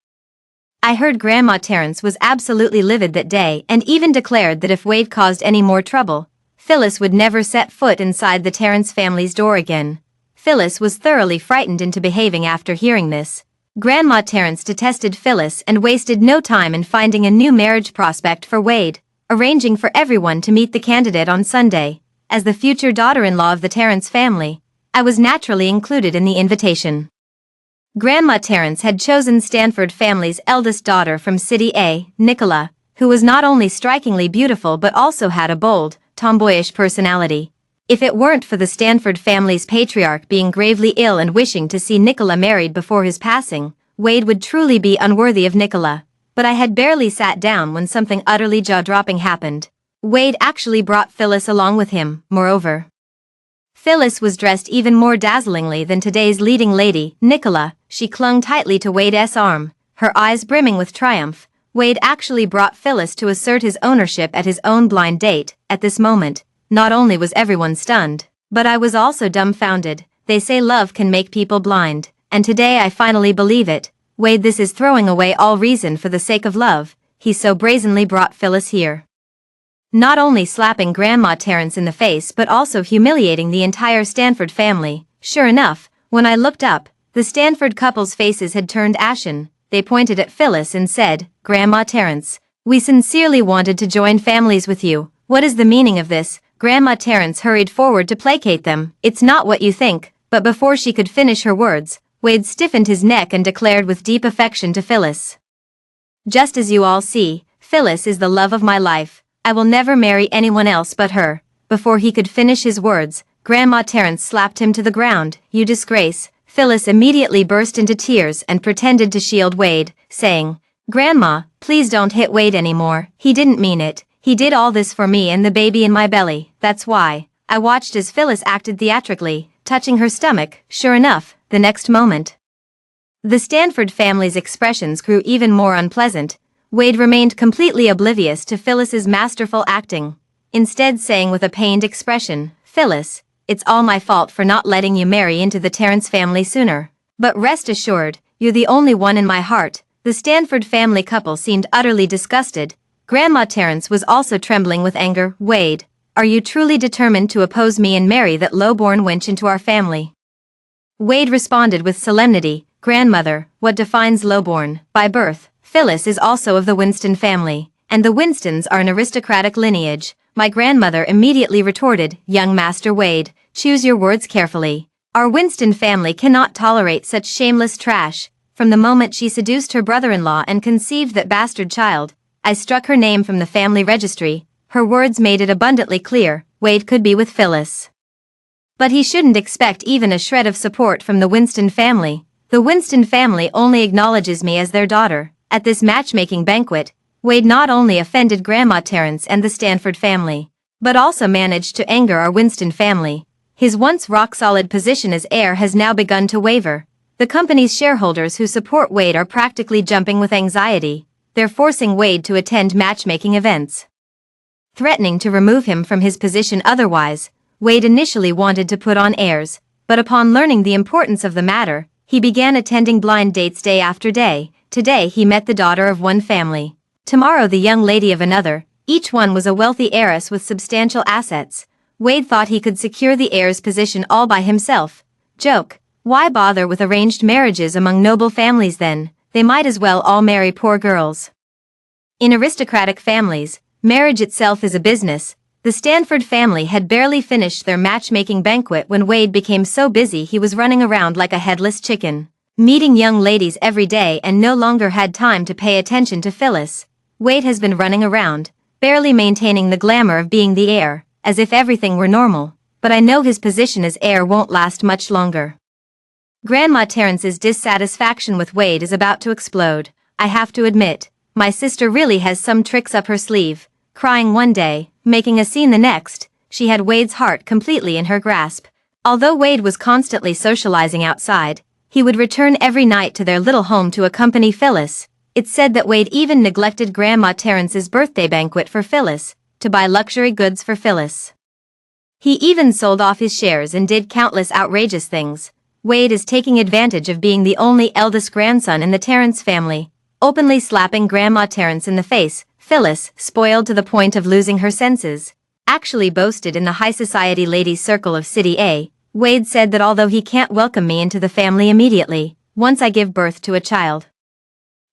I heard Grandma Terrence was absolutely livid that day and even declared that if Wade caused any more trouble, Phyllis would never set foot inside the Terrence family's door again. Phyllis was thoroughly frightened into behaving after hearing this. Grandma Terrence detested Phyllis and wasted no time in finding a new marriage prospect for Wade, arranging for everyone to meet the candidate on Sunday. As the future daughter-in-law of the Terrence family, I was naturally included in the invitation. Grandma Terrence had chosen Stanford family's eldest daughter from City A, E0a, who was not only strikingly beautiful but also had a bold, tomboyish personality. If it weren't for the Stanford family's patriarch being gravely ill and wishing to see E0a married before his passing, Wade would truly be unworthy of E0a. But I had barely sat down when something utterly jaw-dropping happened. Wade actually brought Phyllis along with him. Moreover, Phyllis was dressed even more dazzlingly than today's leading lady, E0a. She clung tightly to Wade's arm, her eyes brimming with triumph. Wade actually brought Phyllis to assert his ownership at his own blind date. At this moment, not only was everyone stunned, but I was also dumbfounded. They say love can make people blind, and today I finally believe it. Wade, this is throwing away all reason for the sake of love. He so brazenly brought Phyllis here, not only slapping Grandma Terrence in the face but also humiliating the entire Stanford family. Sure enough, when I looked up, the Stanford couple's faces had turned ashen. They pointed at Phyllis and said, "Grandma Terrence, we sincerely wanted to join families with you. What is the meaning of this?" Grandma Terrence hurried forward to placate them. "It's not what you think." But before she could finish her words, Wade stiffened his neck and declared with deep affection to Phyllis, "Just as you all see, Phyllis is the love of my life. I will never marry anyone else but her." Before he could finish his words, Grandma Terrence slapped him to the ground. "You disgrace." Phyllis immediately burst into tears and pretended to shield Wade, saying, "Grandma, please don't hit Wade anymore. He didn't mean it. He did all this for me and the baby in my belly. That's why." I watched as Phyllis acted theatrically, touching her stomach. Sure enough, the next moment, the Stanford family's expressions grew even more unpleasant. Wade remained completely oblivious to Phyllis's masterful acting, instead saying with a pained expression, "Phyllis, it's all my fault for not letting you marry into the Terrence family sooner. But rest assured, you're the only one in my heart." The Stanford family couple seemed utterly disgusted. Grandma Terrence was also trembling with anger. "Wade, are you truly determined to oppose me and marry that low-born wench into our family?" Wade responded with solemnity, "Grandmother, what defines lowborn? By birth, Phyllis is also of the Winston family, and the Winstons are an aristocratic lineage." My grandmother immediately retorted, "Young Master Wade, choose your words carefully. Our Winston family cannot tolerate such shameless trash." From the moment she seduced her brother-in-law and conceived that bastard child, I struck her name from the family registry. Her words made it abundantly clear, Wade could be with Phyllis, but he shouldn't expect even a shred of support from the Winston family. The Winston family only acknowledges me as their daughter. At this matchmaking banquet, Wade not only offended Grandma Terrence and the Stanford family, but also managed to anger our Winston family. His once rock-solid position as heir has now begun to waver. The company's shareholders who support Wade are practically jumping with anxiety. They're forcing Wade to attend matchmaking events, threatening to remove him from his position otherwise. Wade initially wanted to put on airs, but upon learning the importance of the matter, he began attending blind dates day after day. Today he met the daughter of one family, Tomorrow the young lady of another, each one was a wealthy heiress with substantial assets. Wade thought he could secure the heir's position all by himself. Joke. Why bother with arranged marriages among noble families then? They might as well all marry poor girls. In aristocratic families, marriage itself is a business. The Stanford family had barely finished their matchmaking banquet when Wade became so busy he was running around like a headless chicken, meeting young ladies every day and no longer had time to pay attention to Phyllis. Wade has been running around, barely maintaining the glamour of being the heir, as if everything were normal, but I know his position as heir won't last much longer. Grandma Terrence's dissatisfaction with Wade is about to explode. I have to admit, my sister really has some tricks up her sleeve. Crying one day, making a scene the next, she had Wade's heart completely in her grasp. Although Wade was constantly socializing outside, he would return every night to their little home to accompany Phyllis. It's said that Wade even neglected Grandma Terrence's birthday banquet for Phyllis, to buy luxury goods for Phyllis. He even sold off his shares and did countless outrageous things. Wade is taking advantage of being the only eldest grandson in the Terrence family, openly slapping Grandma Terrence in the face. Phyllis, spoiled to the point of losing her senses, actually boasted in the high society ladies' circle of City A. Wade said that although he can't welcome me into the family immediately, once I give birth to a child,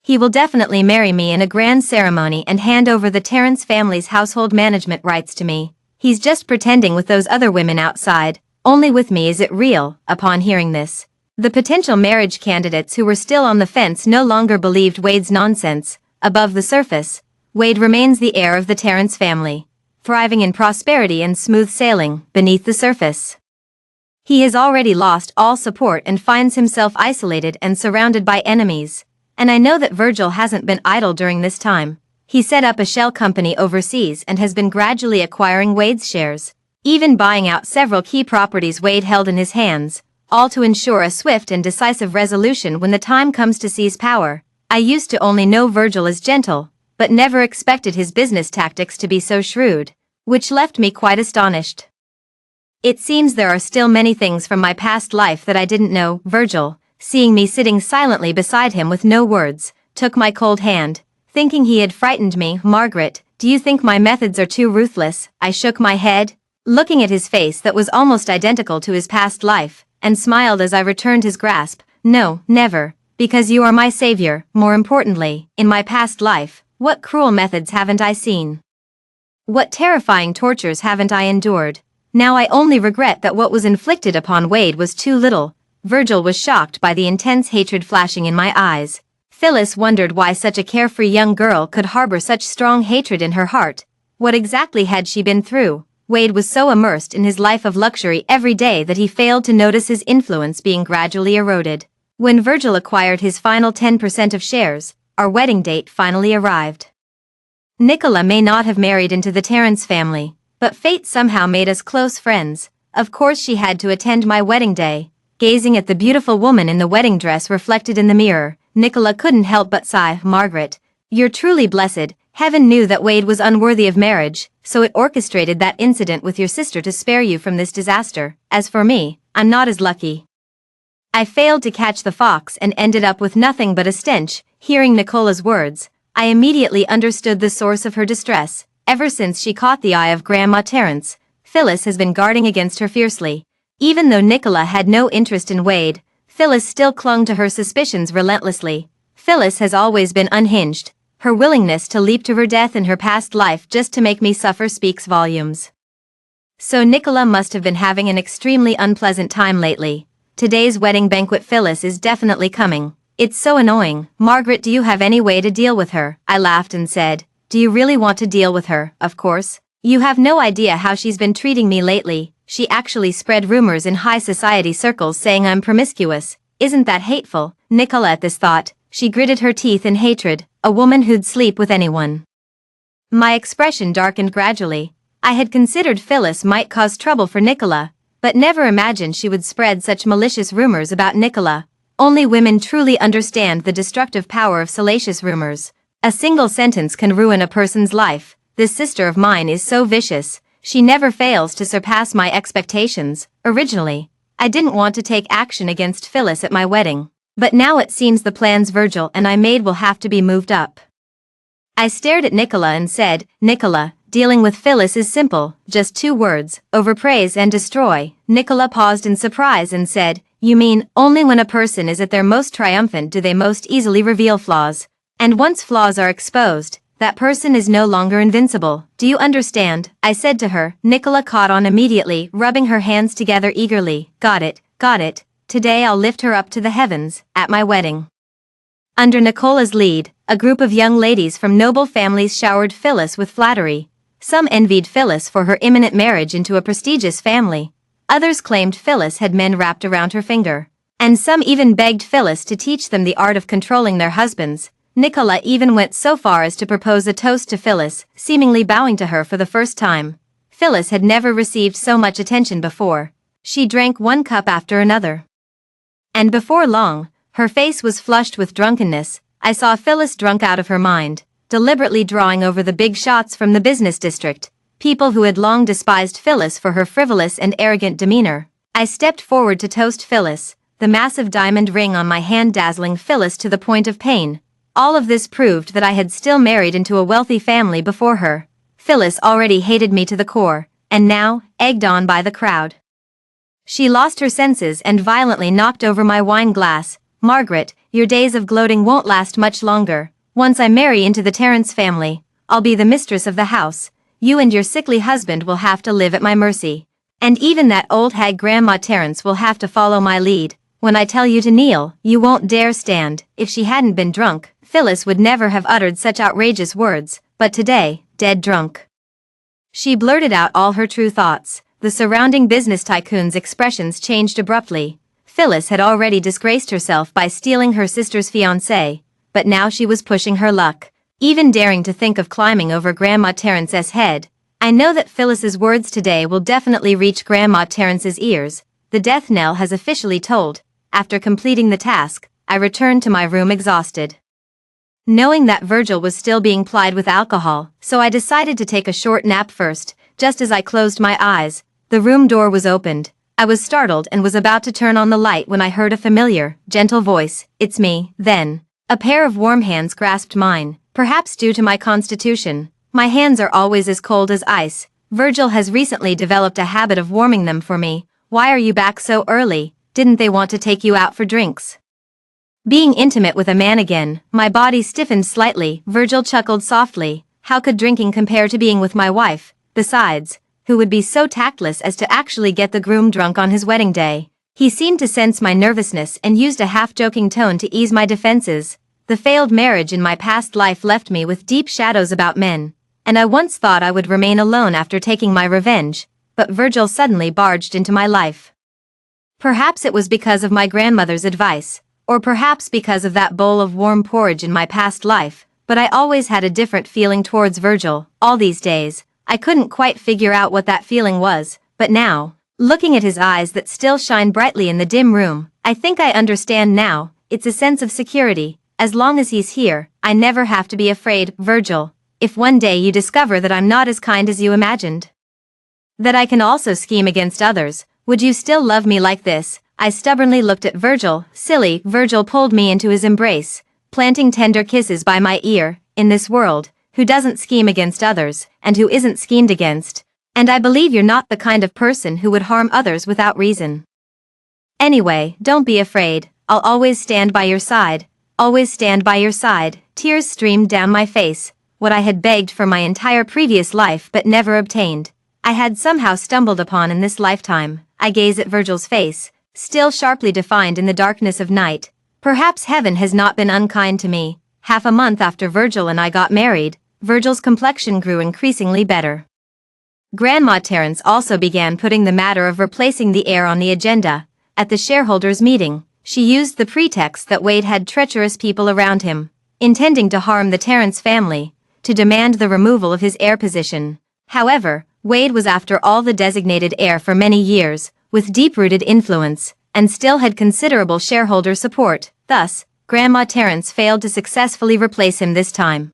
he will definitely marry me in a grand ceremony and hand over the Terrence family's household management rights to me. He's just pretending with those other women outside, only with me is it real. Upon hearing this, the potential marriage candidates who were still on the fence no longer believed Wade's nonsense. Above the surface, Wade remains the heir of the Terrence family, thriving in prosperity and smooth sailing. Beneath the surface, he has already lost all support and finds himself isolated and surrounded by enemies. And I know that Virgil hasn't been idle during this time. He set up a shell company overseas and has been gradually acquiring Wade's shares, even buying out several key properties Wade held in his hands, all to ensure a swift and decisive resolution when the time comes to seize power. I used to only know Virgil as gentle, but never expected his business tactics to be so shrewd, which left me quite astonished. It seems there are still many things from my past life that I didn't know. Virgil, seeing me sitting silently beside him with no words, took my cold hand, thinking he had frightened me. Margaret, do you think my methods are too ruthless? I shook my head, looking at his face that was almost identical to his past life, and smiled as I returned his grasp. No, never, because you are my savior. More importantly, in my past life, what cruel methods haven't I seen? What terrifying tortures haven't I endured? Now I only regret that what was inflicted upon Wade was too little. Virgil was shocked by the intense hatred flashing in my eyes. Phyllis wondered why such a carefree young girl could harbor such strong hatred in her heart. What exactly had she been through? Wade was so immersed in his life of luxury every day that he failed to notice his influence being gradually eroded. When Virgil acquired his final 10% of shares, our wedding date finally arrived. E0a may not have married into the Terrence family, but fate somehow made us close friends. Of course she had to attend my wedding day. Gazing at the beautiful woman in the wedding dress reflected in the mirror, E0a couldn't help but sigh. Margaret, you're truly blessed. Heaven knew that Wade was unworthy of marriage, so it orchestrated that incident with your sister to spare you from this disaster. As for me, I'm not as lucky. I failed to catch the fox and ended up with nothing but a stench. Hearing E0a's words, I immediately understood the source of her distress. Ever since she caught the eye of Grandma Terrence, Phyllis has been guarding against her fiercely. Even though E0a had no interest in Wade, Phyllis still clung to her suspicions relentlessly. Phyllis has always been unhinged. Her willingness to leap to her death in her past life just to make me suffer speaks volumes. So E0a must have been having an extremely unpleasant time lately. Today's wedding banquet, Phyllis is definitely coming. It's so annoying. Margaret, do you have any way to deal with her? I laughed and said, do you really want to deal with her? Of course. You have no idea how she's been treating me lately. She actually spread rumors in high society circles saying I'm promiscuous. Isn't that hateful? E0a at this thought, she gritted her teeth in hatred. A woman who'd sleep with anyone. My expression darkened gradually. I had considered Phyllis might cause trouble for E0a, but never imagined she would spread such malicious rumors about E0a. Only women truly understand the destructive power of salacious rumors. A single sentence can ruin a person's life. This sister of mine is so vicious, she never fails to surpass my expectations. Originally, I didn't want to take action against Phyllis at my wedding, but now it seems the plans Virgil and I made will have to be moved up. I stared at Nicola and said, Nicola, dealing with Phyllis is simple, just 2 words, overpraise and destroy. Nicola paused in surprise and said, you mean, only when a person is at their most triumphant do they most easily reveal flaws. And once flaws are exposed, that person is no longer invincible. Do you understand? I said to her. Nicola caught on immediately, rubbing her hands together eagerly. Got it, got it. Today I'll lift her up to the heavens, at my wedding. Under Nicola's lead, a group of young ladies from noble families showered Phyllis with flattery. Some envied Phyllis for her imminent marriage into a prestigious family. Others claimed Phyllis had men wrapped around her finger. And some even begged Phyllis to teach them the art of controlling their husbands. Nicola even went so far as to propose a toast to Phyllis, seemingly bowing to her for the first time. Phyllis had never received so much attention before. She drank 1 cup after another. And before long, her face was flushed with drunkenness. I saw Phyllis drunk out of her mind, deliberately drawing over the big shots from the business district, people who had long despised Phyllis for her frivolous and arrogant demeanor. I stepped forward to toast Phyllis, the massive diamond ring on my hand dazzling Phyllis to the point of pain. All of this proved that I had still married into a wealthy family before her. Phyllis already hated me to the core, and now, egged on by the crowd, she lost her senses and violently knocked over my wine glass. Margaret, your days of gloating won't last much longer. Once I marry into the Terrence family, I'll be the mistress of the house. You and your sickly husband will have to live at my mercy. And even that old hag Grandma Terrence will have to follow my lead. When I tell you to kneel, you won't dare stand. If she hadn't been drunk, Phyllis would never have uttered such outrageous words, but today, dead drunk, she blurted out all her true thoughts. The surrounding business tycoon's expressions changed abruptly. Phyllis had already disgraced herself by stealing her sister's fiancé, but now she was pushing her luck, even daring to think of climbing over Grandma Terrence's head. I know that Phyllis's words today will definitely reach Grandma Terrence's ears. The death knell has officially tolled. After completing the task, I returned to my room exhausted, knowing that Virgil was still being plied with alcohol, so I decided to take a short nap first. Just as I closed my eyes, the room door was opened. I was startled and was about to turn on the light when I heard a familiar, gentle voice. It's me. Then, a pair of warm hands grasped mine, perhaps due to my constitution. My hands are always as cold as ice. Virgil has recently developed a habit of warming them for me. Why are you back so early? Didn't they want to take you out for drinks? Being intimate with a man again, my body stiffened slightly. Virgil chuckled softly. How could drinking compare to being with my wife? Besides, who would be so tactless as to actually get the groom drunk on his wedding day? He seemed to sense my nervousness and used a half-joking tone to ease my defenses. The failed marriage in my past life left me with deep shadows about men, and I once thought I would remain alone after taking my revenge, but Virgil suddenly barged into my life. Perhaps it was because of my grandmother's advice, or perhaps because of that bowl of warm porridge in my past life, but I always had a different feeling towards Virgil. All these days, I couldn't quite figure out what that feeling was, but now, looking at his eyes that still shine brightly in the dim room, I think I understand now. It's a sense of security. As long as he's here, I never have to be afraid. Virgil, if one day you discover that I'm not as kind as you imagined, that I can also scheme against others, would you still love me like this? I stubbornly looked at Virgil. Silly. Virgil pulled me into his embrace, planting tender kisses by my ear. In this world, who doesn't scheme against others, and who isn't schemed against? And I believe you're not the kind of person who would harm others without reason. Anyway, don't be afraid. I'll always stand by your side. Always stand by your side. Tears streamed down my face. What I had begged for my entire previous life but never obtained, I had somehow stumbled upon in this lifetime. I gaze at Virgil's face, still sharply defined in the darkness of night. Perhaps heaven has not been unkind to me. Half a month after Virgil and I got married, Virgil's complexion grew increasingly better. Grandma Terrence also began putting the matter of replacing the heir on the agenda. At the shareholders' meeting, she used the pretext that Wade had treacherous people around him, intending to harm the Terrence family, to demand the removal of his heir position. However, Wade was after all the designated heir for many years, with deep-rooted influence, and still had considerable shareholder support. Thus, Grandma Terrence failed to successfully replace him this time.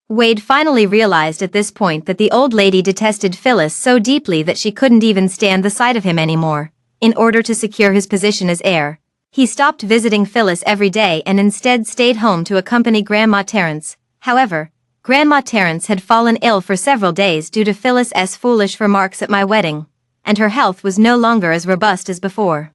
Wade finally realized at this point that the old lady detested Phyllis so deeply that she couldn't even stand the sight of him anymore. In order to secure his position as heir, he stopped visiting Phyllis every day and instead stayed home to accompany Grandma Terrence. However, Grandma Terrence had fallen ill for several days due to Phyllis's foolish remarks at my wedding, and her health was no longer as robust as before.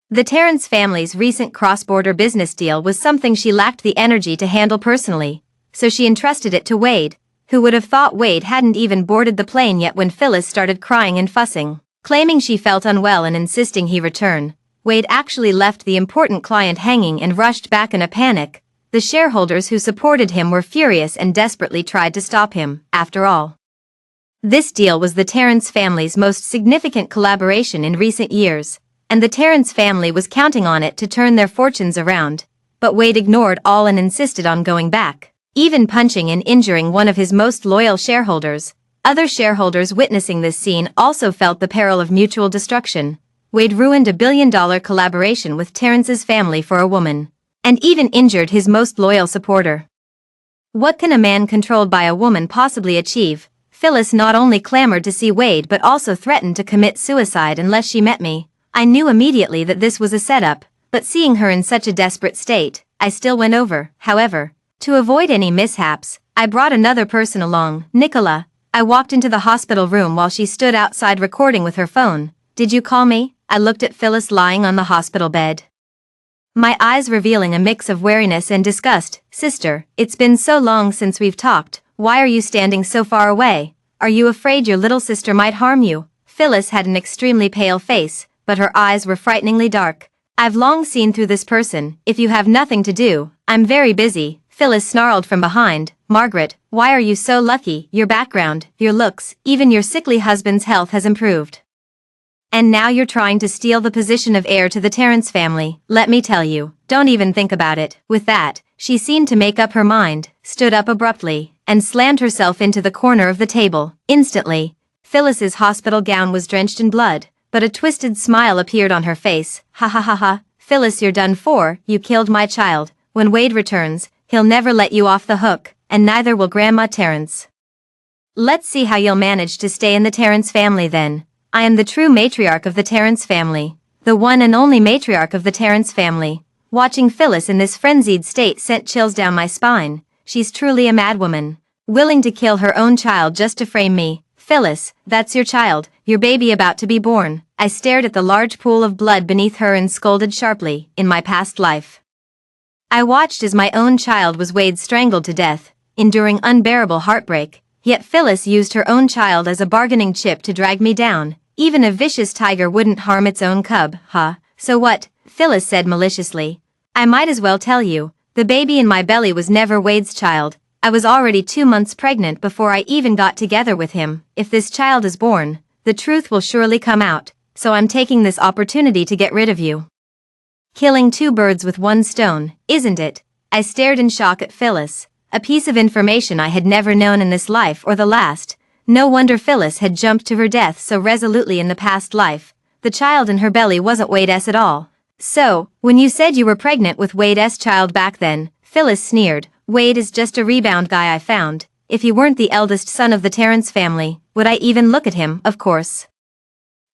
The Terrence family's recent cross-border business deal was something she lacked the energy to handle personally, so she entrusted it to Wade, who would have thought Wade hadn't even boarded the plane yet when Phyllis started crying and fussing. Claiming she felt unwell and insisting he return, Wade actually left the important client hanging and rushed back in a panic. The shareholders who supported him were furious and desperately tried to stop him. After all, this deal was the Terrence family's most significant collaboration in recent years, and the Terrence family was counting on it to turn their fortunes around. But Wade ignored all and insisted on going back, even punching and injuring one of his most loyal shareholders. Other shareholders witnessing this scene also felt the peril of mutual destruction. Wade ruined a billion-dollar collaboration with Terrence's family for a woman, and even injured his most loyal supporter. What can a man controlled by a woman possibly achieve? Phyllis not only clamored to see Wade but also threatened to commit suicide unless she met me. I knew immediately that this was a setup, but seeing her in such a desperate state, I still went over. However, to avoid any mishaps, I brought another person along, E0a. I walked into the hospital room while she stood outside recording with her phone. "Did you call me?" I looked at Phyllis lying on the hospital bed, my eyes revealing a mix of wariness and disgust. "Sister, it's been so long since we've talked. Why are you standing so far away? Are you afraid your little sister might harm you?" Phyllis had an extremely pale face, but her eyes were frighteningly dark. "I've long seen through this person. If you have nothing to do, I'm very busy." Phyllis snarled from behind. "Margaret, why are you so lucky? Your background, your looks, even your sickly husband's health has improved. And now you're trying to steal the position of heir to the Terrence family. Let me tell you, don't even think about it." With that, she seemed to make up her mind, stood up abruptly, and slammed herself into the corner of the table. Instantly, Phyllis's hospital gown was drenched in blood, but a twisted smile appeared on her face. "Ha ha ha ha, Phyllis, you're done for. You killed my child. When Wade returns, he'll never let you off the hook, and neither will Grandma Terrence. Let's see how you'll manage to stay in the Terrence family then. I am the true matriarch of the Terrence family, the one and only matriarch of the Terrence family." Watching Phyllis in this frenzied state sent chills down my spine. She's truly a madwoman, willing to kill her own child just to frame me. "Phyllis, that's your child, your baby about to be born." I stared at the large pool of blood beneath her and scolded sharply. In my past life, I watched as my own child was Wade strangled to death, enduring unbearable heartbreak, yet Phyllis used her own child as a bargaining chip to drag me down. Even a vicious tiger wouldn't harm its own cub, huh? "So what?" Phyllis said maliciously. "I might as well tell you, the baby in my belly was never Wade's child. I was already 2 months pregnant before I even got together with him. If this child is born, the truth will surely come out, so I'm taking this opportunity to get rid of you." Killing 2 birds with 1 stone, isn't it? I stared in shock at Phyllis, a piece of information I had never known in this life or the last. No wonder Phyllis had jumped to her death so resolutely in the past life. The child in her belly wasn't Wade's at all. "So, when you said you were pregnant with Wade's child back then," Phyllis sneered, "Wade is just a rebound guy I found. If he weren't the eldest son of the Terrence family, would I even look at him? Of course.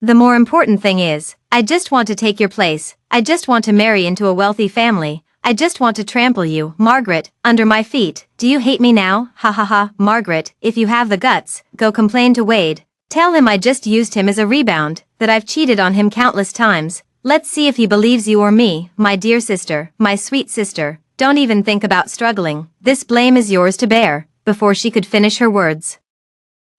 The more important thing is, I just want to take your place. I just want to marry into a wealthy family. I just want to trample you, Margaret, under my feet. Do you hate me now? Ha ha ha." "Margaret, if you have the guts, go complain to Wade. Tell him I just used him as a rebound, that I've cheated on him countless times. Let's see if he believes you or me." "My dear sister, my sweet sister, don't even think about struggling. This blame is yours to bear." Before she could finish her words,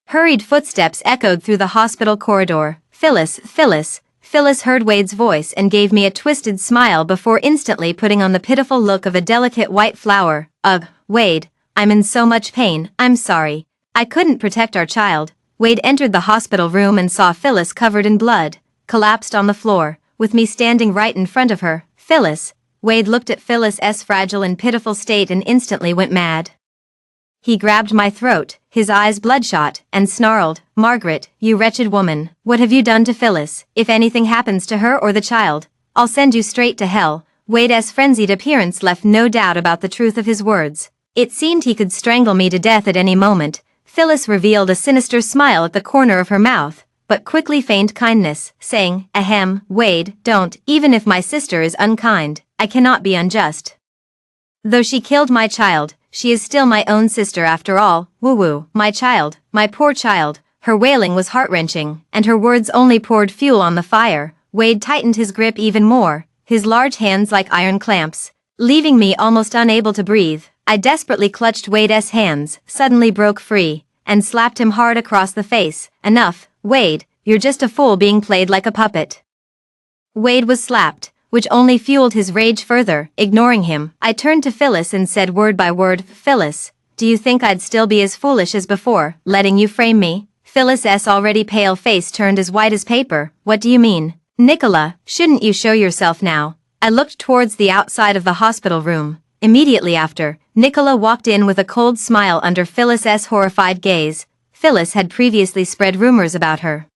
hurried footsteps echoed through the hospital corridor. "Phyllis, Phyllis." Phyllis heard Wade's voice and gave me a twisted smile before instantly putting on the pitiful look of a delicate white flower. "Ugh, Wade, I'm in so much pain. I'm sorry. I couldn't protect our child." Wade entered the hospital room and saw Phyllis covered in blood, collapsed on the floor, with me standing right in front of her. "Phyllis." Wade looked at Phyllis's fragile and pitiful state and instantly went mad. He grabbed my throat, his eyes bloodshot, and snarled, "Margaret, you wretched woman, what have you done to Phyllis? If anything happens to her or the child, I'll send you straight to hell." Wade's frenzied appearance left no doubt about the truth of his words. It seemed he could strangle me to death at any moment. Phyllis revealed a sinister smile at the corner of her mouth, but quickly feigned kindness, saying, "Ahem, Wade, don't. Even if my sister is unkind, I cannot be unjust. Though she killed my child, she is still my own sister after all, woo-woo, my child, my poor child. Her wailing was heart-wrenching, and her words only poured fuel on the fire. Wade tightened his grip even more, his large hands like iron clamps, leaving me almost unable to breathe. I desperately clutched Wade's hands, suddenly broke free, and slapped him hard across the face. Enough, Wade, you're just a fool being played like a puppet. Wade was slapped, which only fueled his rage further. Ignoring him, I turned to Phyllis and said word by word, Phyllis, do you think I'd still be as foolish as before, letting you frame me? Phyllis's already pale face turned as white as paper. What do you mean? Nicola, shouldn't you show yourself now? I looked towards the outside of the hospital room. Immediately after, Nicola walked in with a cold smile under Phyllis's horrified gaze. Phyllis had previously spread rumors about her,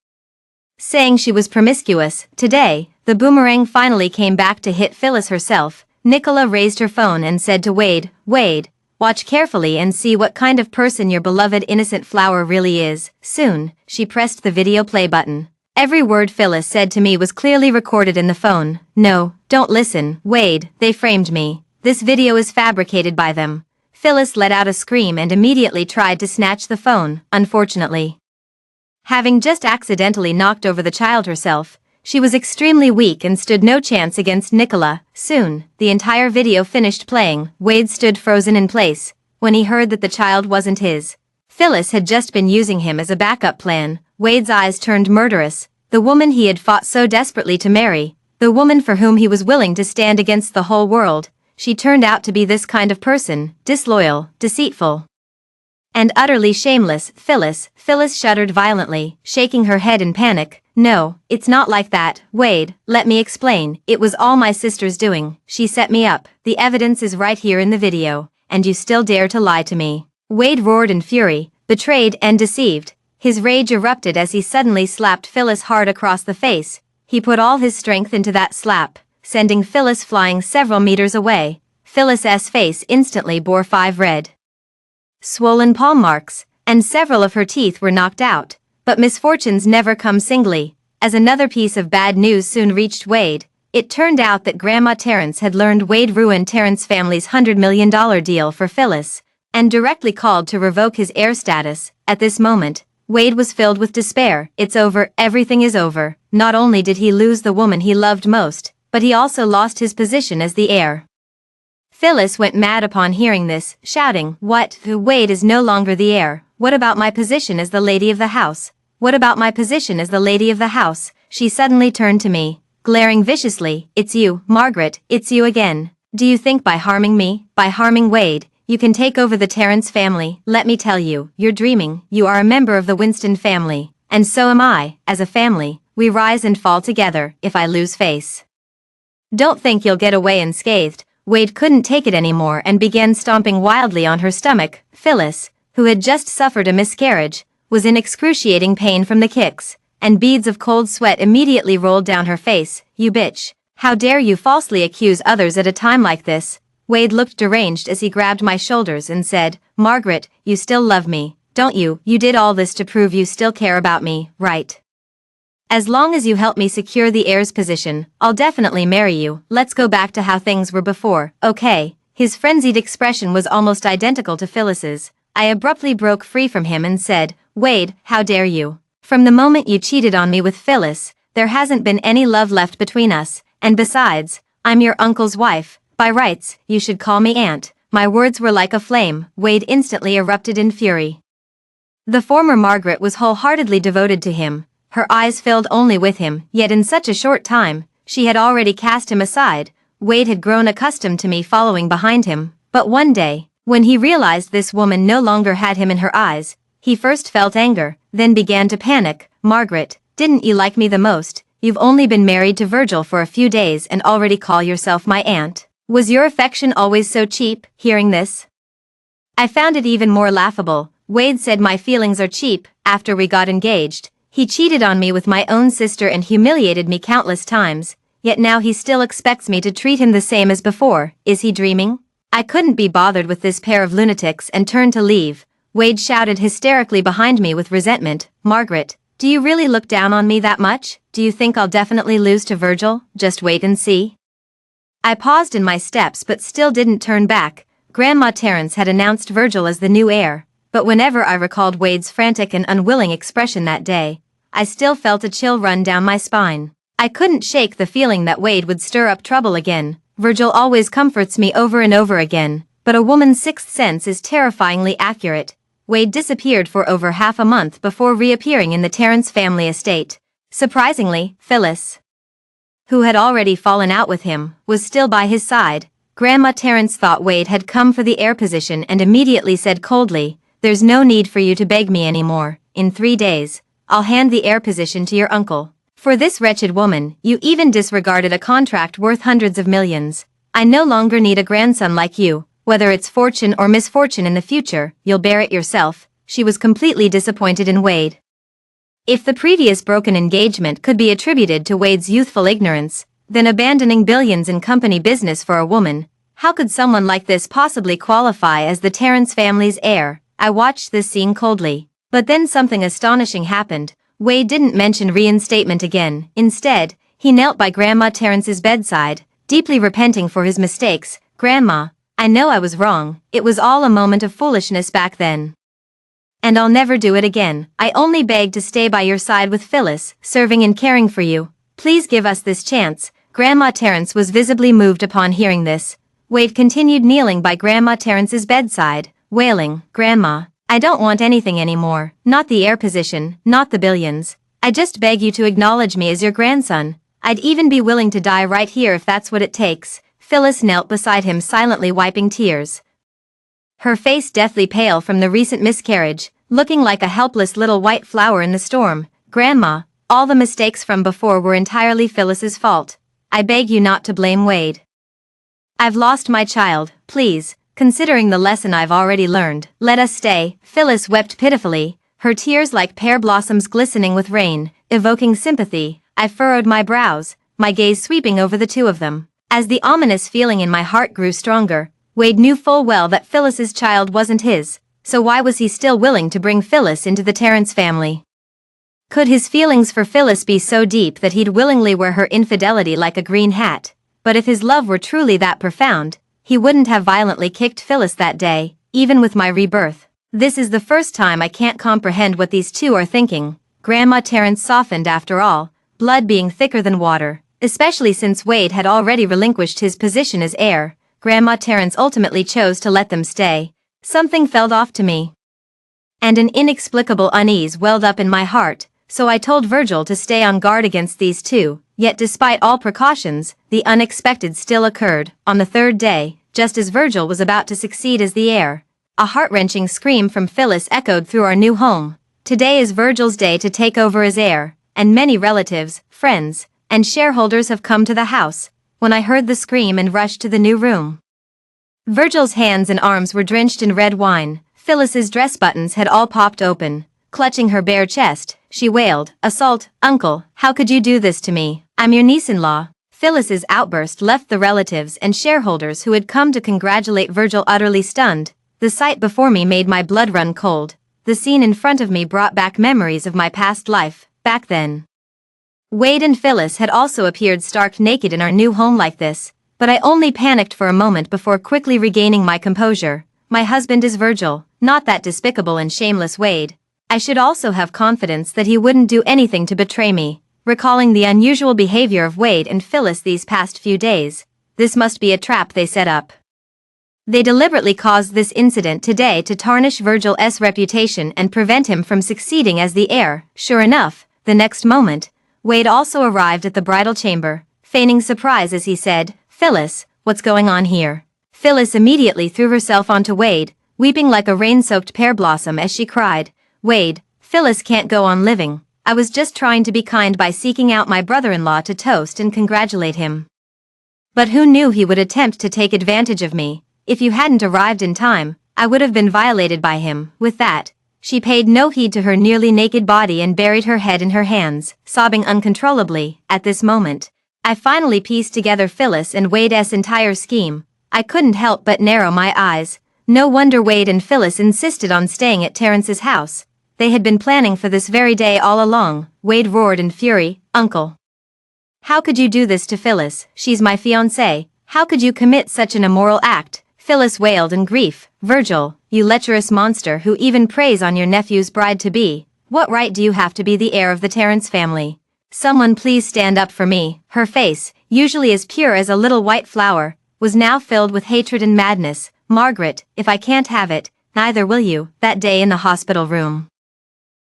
saying she was promiscuous. Today, the boomerang finally came back to hit Phyllis herself. Nicola raised her phone and said to Wade, Wade, watch carefully and see what kind of person your beloved innocent flower really is. Soon, she pressed the video play button. Every word Phyllis said to me was clearly recorded in the phone. No, don't listen, Wade, they framed me. This video is fabricated by them. Phyllis let out a scream and immediately tried to snatch the phone. Unfortunately, having just accidentally knocked over the child herself, she was extremely weak and stood no chance against Nicola. Soon, the entire video finished playing. Wade stood frozen in place when he heard that the child wasn't his. Phyllis had just been using him as a backup plan. Wade's eyes turned murderous. The woman he had fought so desperately to marry, the woman for whom he was willing to stand against the whole world, she turned out to be this kind of person, disloyal, deceitful, and utterly shameless. Phyllis shuddered violently, shaking her head in panic. No, it's not like that, Wade, let me explain. It was all my sister's doing. She set me up. The evidence is right here in the video, and you still dare to lie to me. Wade roared in fury, betrayed and deceived. His rage erupted as he suddenly slapped Phyllis hard across the face. He put all his strength into that slap, sending Phyllis flying several meters away. Phyllis's face instantly bore 5 red, swollen palm marks, and several of her teeth were knocked out. But misfortunes never come singly. As another piece of bad news soon reached Wade, it turned out that Grandma Terrence had learned Wade ruined Terrence family's $100 million deal for Phyllis, and directly called to revoke his heir status. At this moment, Wade was filled with despair. It's over, everything is over. Not only did he lose the woman he loved most, but he also lost his position as the heir. Phyllis went mad upon hearing this, shouting, What? Wade is no longer the heir. What about my position as the lady of the house? What about my position as the lady of the house? She suddenly turned to me, glaring viciously. It's you, Margaret, it's you again. Do you think by harming me, by harming Wade, you can take over the Terrence family? Let me tell you, you're dreaming. You are a member of the Winston family, and so am I. As a family, we rise and fall together. If I lose face, don't think you'll get away unscathed. Wade couldn't take it anymore and began stomping wildly on her stomach. Phyllis, who had just suffered a miscarriage, was in excruciating pain from the kicks, and beads of cold sweat immediately rolled down her face. You bitch. How dare you falsely accuse others at a time like this? Wade looked deranged as he grabbed my shoulders and said, Margaret, you still love me, don't you? You did all this to prove you still care about me, right? As long as you help me secure the heir's position, I'll definitely marry you. Let's go back to how things were before, okay? His frenzied expression was almost identical to Phyllis's. I abruptly broke free from him and said, Wade, how dare you? From the moment you cheated on me with Phyllis, there hasn't been any love left between us, and besides, I'm your uncle's wife. By rights, you should call me aunt. My words were like a flame. Wade instantly erupted in fury. The former Margaret was wholeheartedly devoted to him. Her eyes filled only with him, yet in such a short time, she had already cast him aside. Wade had grown accustomed to me following behind him, but one day, when he realized this woman no longer had him in her eyes, he first felt anger, then began to panic. Margaret, didn't you like me the most? You've only been married to Virgil for a few days and already call yourself my aunt. Was your affection always so cheap? Hearing this, I found it even more laughable. Wade said my feelings are cheap. After we got engaged, he cheated on me with my own sister and humiliated me countless times, yet now he still expects me to treat him the same as before. Is he dreaming? I couldn't be bothered with this pair of lunatics and turned to leave. Wade shouted hysterically behind me with resentment, Margaret, do you really look down on me that much? Do you think I'll definitely lose to Virgil? Just wait and see. I paused in my steps but still didn't turn back. Grandma Terrence had announced Virgil as the new heir, but whenever I recalled Wade's frantic and unwilling expression that day, I still felt a chill run down my spine. I couldn't shake the feeling that Wade would stir up trouble again. Virgil always comforts me over and over again, but a woman's sixth sense is terrifyingly accurate. Wade disappeared for over half a month before reappearing in the Terrence family estate. Surprisingly, Phyllis, who had already fallen out with him, was still by his side. Grandma Terrence thought Wade had come for the heir position and immediately said coldly, "There's no need for you to beg me anymore. In 3 days, I'll hand the heir position to your uncle." For this wretched woman, you even disregarded a contract worth hundreds of millions. I no longer need a grandson like you. Whether it's fortune or misfortune in the future, you'll bear it yourself. She was completely disappointed in Wade. If the previous broken engagement could be attributed to Wade's youthful ignorance, then abandoning billions in company business for a woman, how could someone like this possibly qualify as the Terrence family's heir? I watched this scene coldly. But then something astonishing happened. Wade didn't mention reinstatement again. Instead, he knelt by Grandma Terrence's bedside, deeply repenting for his mistakes. "Grandma, I know I was wrong. It was all a moment of foolishness back then. And I'll never do it again. I only beg to stay by your side with Phyllis, serving and caring for you. Please give us this chance." Grandma Terrence was visibly moved upon hearing this. Wade continued kneeling by Grandma Terrence's bedside, wailing, "Grandma, I don't want anything anymore, not the heir position, not the billions. I just beg you to acknowledge me as your grandson. I'd even be willing to die right here if that's what it takes." Phyllis knelt beside him silently wiping tears, her face deathly pale from the recent miscarriage, looking like a helpless little white flower in the storm. "Grandma, all the mistakes from before were entirely Phyllis's fault. I beg you not to blame Wade. I've lost my child, please, considering the lesson I've already learned, let us stay." Phyllis wept pitifully, her tears like pear blossoms glistening with rain, evoking sympathy. I furrowed my brows, my gaze sweeping over the two of them. As the ominous feeling in my heart grew stronger, Wade knew full well that Phyllis's child wasn't his, so why was he still willing to bring Phyllis into the Terrence family? Could his feelings for Phyllis be so deep that he'd willingly wear her infidelity like a green hat? But if his love were truly that profound, he wouldn't have violently kicked Phyllis that day, even with my rebirth. This is the first time I can't comprehend what these two are thinking. Grandma Terrence softened after all, blood being thicker than water. Especially since Wade had already relinquished his position as heir, Grandma Terrence ultimately chose to let them stay. Something felt off to me, and an inexplicable unease welled up in my heart, so I told Virgil to stay on guard against these two. Yet despite all precautions, the unexpected still occurred. On the 3rd day, just as Virgil was about to succeed as the heir, a heart-wrenching scream from Phyllis echoed through our new home. Today is Virgil's day to take over as heir, and many relatives, friends, and shareholders have come to the house. When I heard the scream and rushed to the new room, Virgil's hands and arms were drenched in red wine. Phyllis's dress buttons had all popped open. Clutching her bare chest, she wailed, "Assault, uncle, how could you do this to me? I'm your niece-in-law." Phyllis's outburst left the relatives and shareholders who had come to congratulate Virgil utterly stunned. The sight before me made my blood run cold. The scene in front of me brought back memories of my past life. Back then, Wade and Phyllis had also appeared stark naked in our new home like this, but I only panicked for a moment before quickly regaining my composure. My husband is Virgil, not that despicable and shameless Wade. I should also have confidence that he wouldn't do anything to betray me. Recalling the unusual behavior of Wade and Phyllis these past few days, this must be a trap they set up. They deliberately caused this incident today to tarnish Virgil's reputation and prevent him from succeeding as the heir. Sure enough, the next moment, Wade also arrived at the bridal chamber, feigning surprise as he said, "Phyllis, what's going on here?" Phyllis immediately threw herself onto Wade, weeping like a rain-soaked pear blossom as she cried, "Wade, Phyllis can't go on living. I was just trying to be kind by seeking out my brother-in-law to toast and congratulate him. But who knew he would attempt to take advantage of me? If you hadn't arrived in time, I would have been violated by him." With that, she paid no heed to her nearly naked body and buried her head in her hands, sobbing uncontrollably. At this moment, I finally pieced together Phyllis and Wade's entire scheme. I couldn't help but narrow my eyes. No wonder Wade and Phyllis insisted on staying at Terrence's house. They had been planning for this very day all along. Wade roared in fury, "Uncle, how could you do this to Phyllis? She's my fiancée. How could you commit such an immoral act?" Phyllis wailed in grief. Virgil, you lecherous monster who even preys on your nephew's bride-to-be. What right do you have to be the heir of the Terrence family? Someone please stand up for me. Her face, usually as pure as a little white flower, was now filled with hatred and madness. Margaret, if I can't have it, neither will you. That day in the hospital room,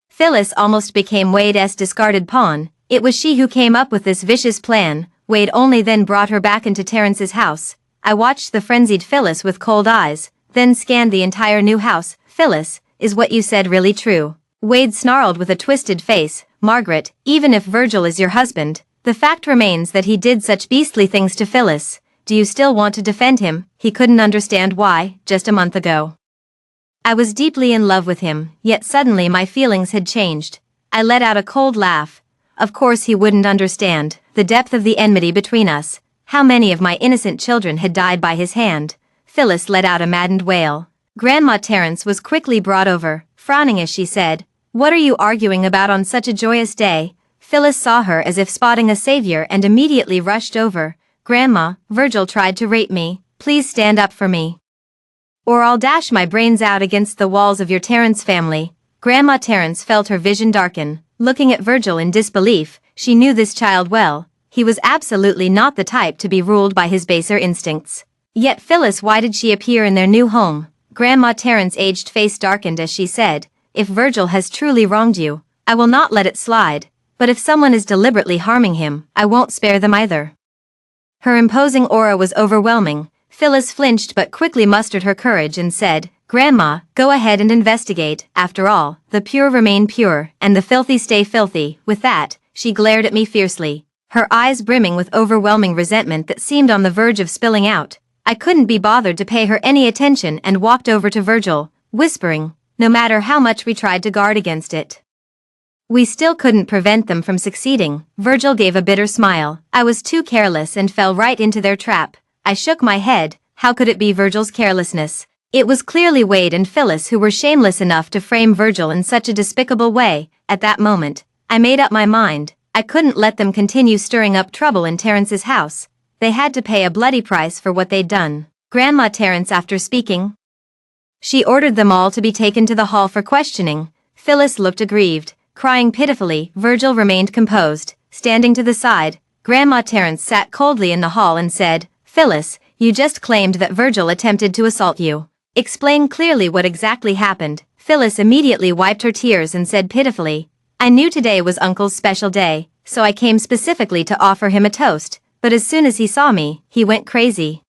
Phyllis almost became Wade's discarded pawn. It was she who came up with this vicious plan. Wade only then brought her back into Terrence's house. I watched the frenzied Phyllis with cold eyes, then scanned the entire new house. Phyllis, is what you said really true? Wade snarled with a twisted face. Margaret, even if Virgil is your husband, the fact remains that he did such beastly things to Phyllis. Do you still want to defend him? He couldn't understand why, just a month ago, I was deeply in love with him, yet suddenly my feelings had changed. I let out a cold laugh. Of course he wouldn't understand the depth of the enmity between us. How many of my innocent children had died by his hand? Phyllis let out a maddened wail. Grandma Terrence was quickly brought over, frowning as she said, "What are you arguing about on such a joyous day?" Phyllis saw her as if spotting a savior and immediately rushed over. "Grandma, Virgil tried to rape me. Please stand up for me, or I'll dash my brains out against the walls of your Terrence family." Grandma Terrence felt her vision darken. Looking at Virgil in disbelief, she knew this child well. He was absolutely not the type to be ruled by his baser instincts. Yet Phyllis, why did she appear in their new home? Grandma Terrence's aged face darkened as she said, "If Virgil has truly wronged you, I will not let it slide. But if someone is deliberately harming him, I won't spare them either." Her imposing aura was overwhelming. Phyllis flinched but quickly mustered her courage and said, "Grandma, go ahead and investigate. After all, the pure remain pure, and the filthy stay filthy." With that, she glared at me fiercely, her eyes brimming with overwhelming resentment that seemed on the verge of spilling out. I couldn't be bothered to pay her any attention and walked over to Virgil, whispering, no matter how much we tried to guard against it, we still couldn't prevent them from succeeding. Virgil gave a bitter smile. I was too careless and fell right into their trap. I shook my head. How could it be Virgil's carelessness? It was clearly Wade and Phyllis who were shameless enough to frame Virgil in such a despicable way. At that moment, I made up my mind. I couldn't let them continue stirring up trouble in Terrence's house. They had to pay a bloody price for what they'd done. Grandma Terrence, after speaking, she ordered them all to be taken to the hall for questioning. Phyllis looked aggrieved, crying pitifully. Virgil remained composed, standing to the side. Grandma Terrence sat coldly in the hall and said, "Phyllis, you just claimed that Virgil attempted to assault you. Explain clearly what exactly happened." Phyllis immediately wiped her tears and said pitifully, "I knew today was Uncle's special day, so I came specifically to offer him a toast, but as soon as he saw me, he went crazy,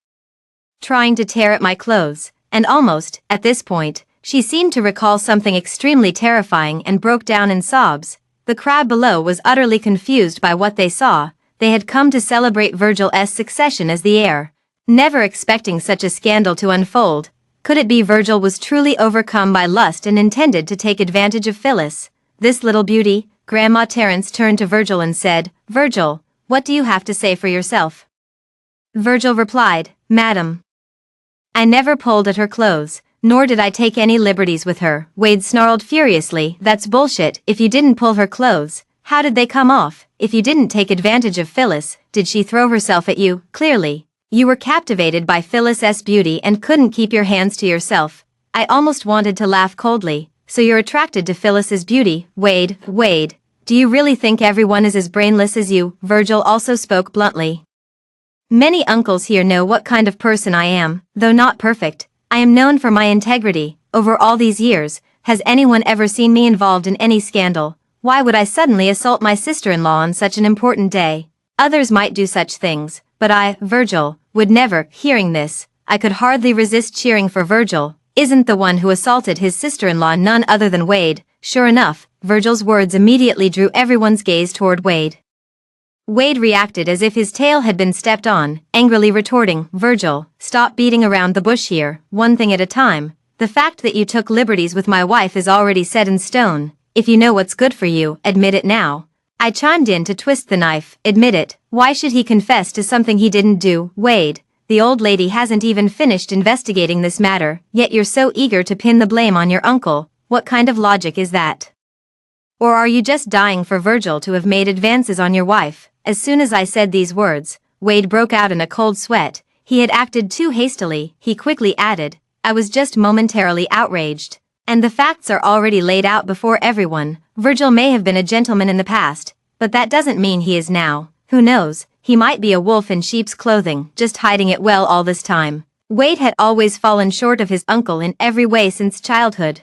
trying to tear at my clothes." And almost, at this point, she seemed to recall something extremely terrifying and broke down in sobs. The crowd below was utterly confused by what they saw. They had come to celebrate Virgil's succession as the heir, never expecting such a scandal to unfold. Could it be Virgil was truly overcome by lust and intended to take advantage of Phyllis, this little beauty? Grandma Terrence turned to Virgil and said, "Virgil, what do you have to say for yourself?" Virgil replied, "Madam, I never pulled at her clothes, nor did I take any liberties with her." Wade snarled furiously, "That's bullshit. If you didn't pull her clothes, how did they come off? If you didn't take advantage of Phyllis, did she throw herself at you? Clearly, you were captivated by Phyllis's beauty and couldn't keep your hands to yourself." I almost wanted to laugh coldly. "So you're attracted to Phyllis's beauty, Wade? Wade, do you really think everyone is as brainless as you?" Virgil also spoke bluntly. "Many uncles here know what kind of person I am. Though not perfect, I am known for my integrity. Over all these years, has anyone ever seen me involved in any scandal? Why would I suddenly assault my sister-in-law on such an important day? Others might do such things, but I, Virgil, would never." Hearing this, I could hardly resist cheering for Virgil. Isn't the one who assaulted his sister-in-law none other than Wade? Sure enough, Virgil's words immediately drew everyone's gaze toward Wade. Wade reacted as if his tail had been stepped on, angrily retorting, "Virgil, stop beating around the bush here, one thing at a time. The fact that you took liberties with my wife is already set in stone. If you know what's good for you, admit it now." I chimed in to twist the knife. "Admit it? Why should he confess to something he didn't do? Wade, the old lady hasn't even finished investigating this matter, yet you're so eager to pin the blame on your uncle. What kind of logic is that? Or are you just dying for Virgil to have made advances on your wife?" As soon as I said these words, Wade broke out in a cold sweat. He had acted too hastily, he quickly added. I was just momentarily outraged. And the facts are already laid out before everyone. Virgil may have been a gentleman in the past, but that doesn't mean he is now. Who knows, he might be a wolf in sheep's clothing, just hiding it well all this time. Wade had always fallen short of his uncle in every way since childhood.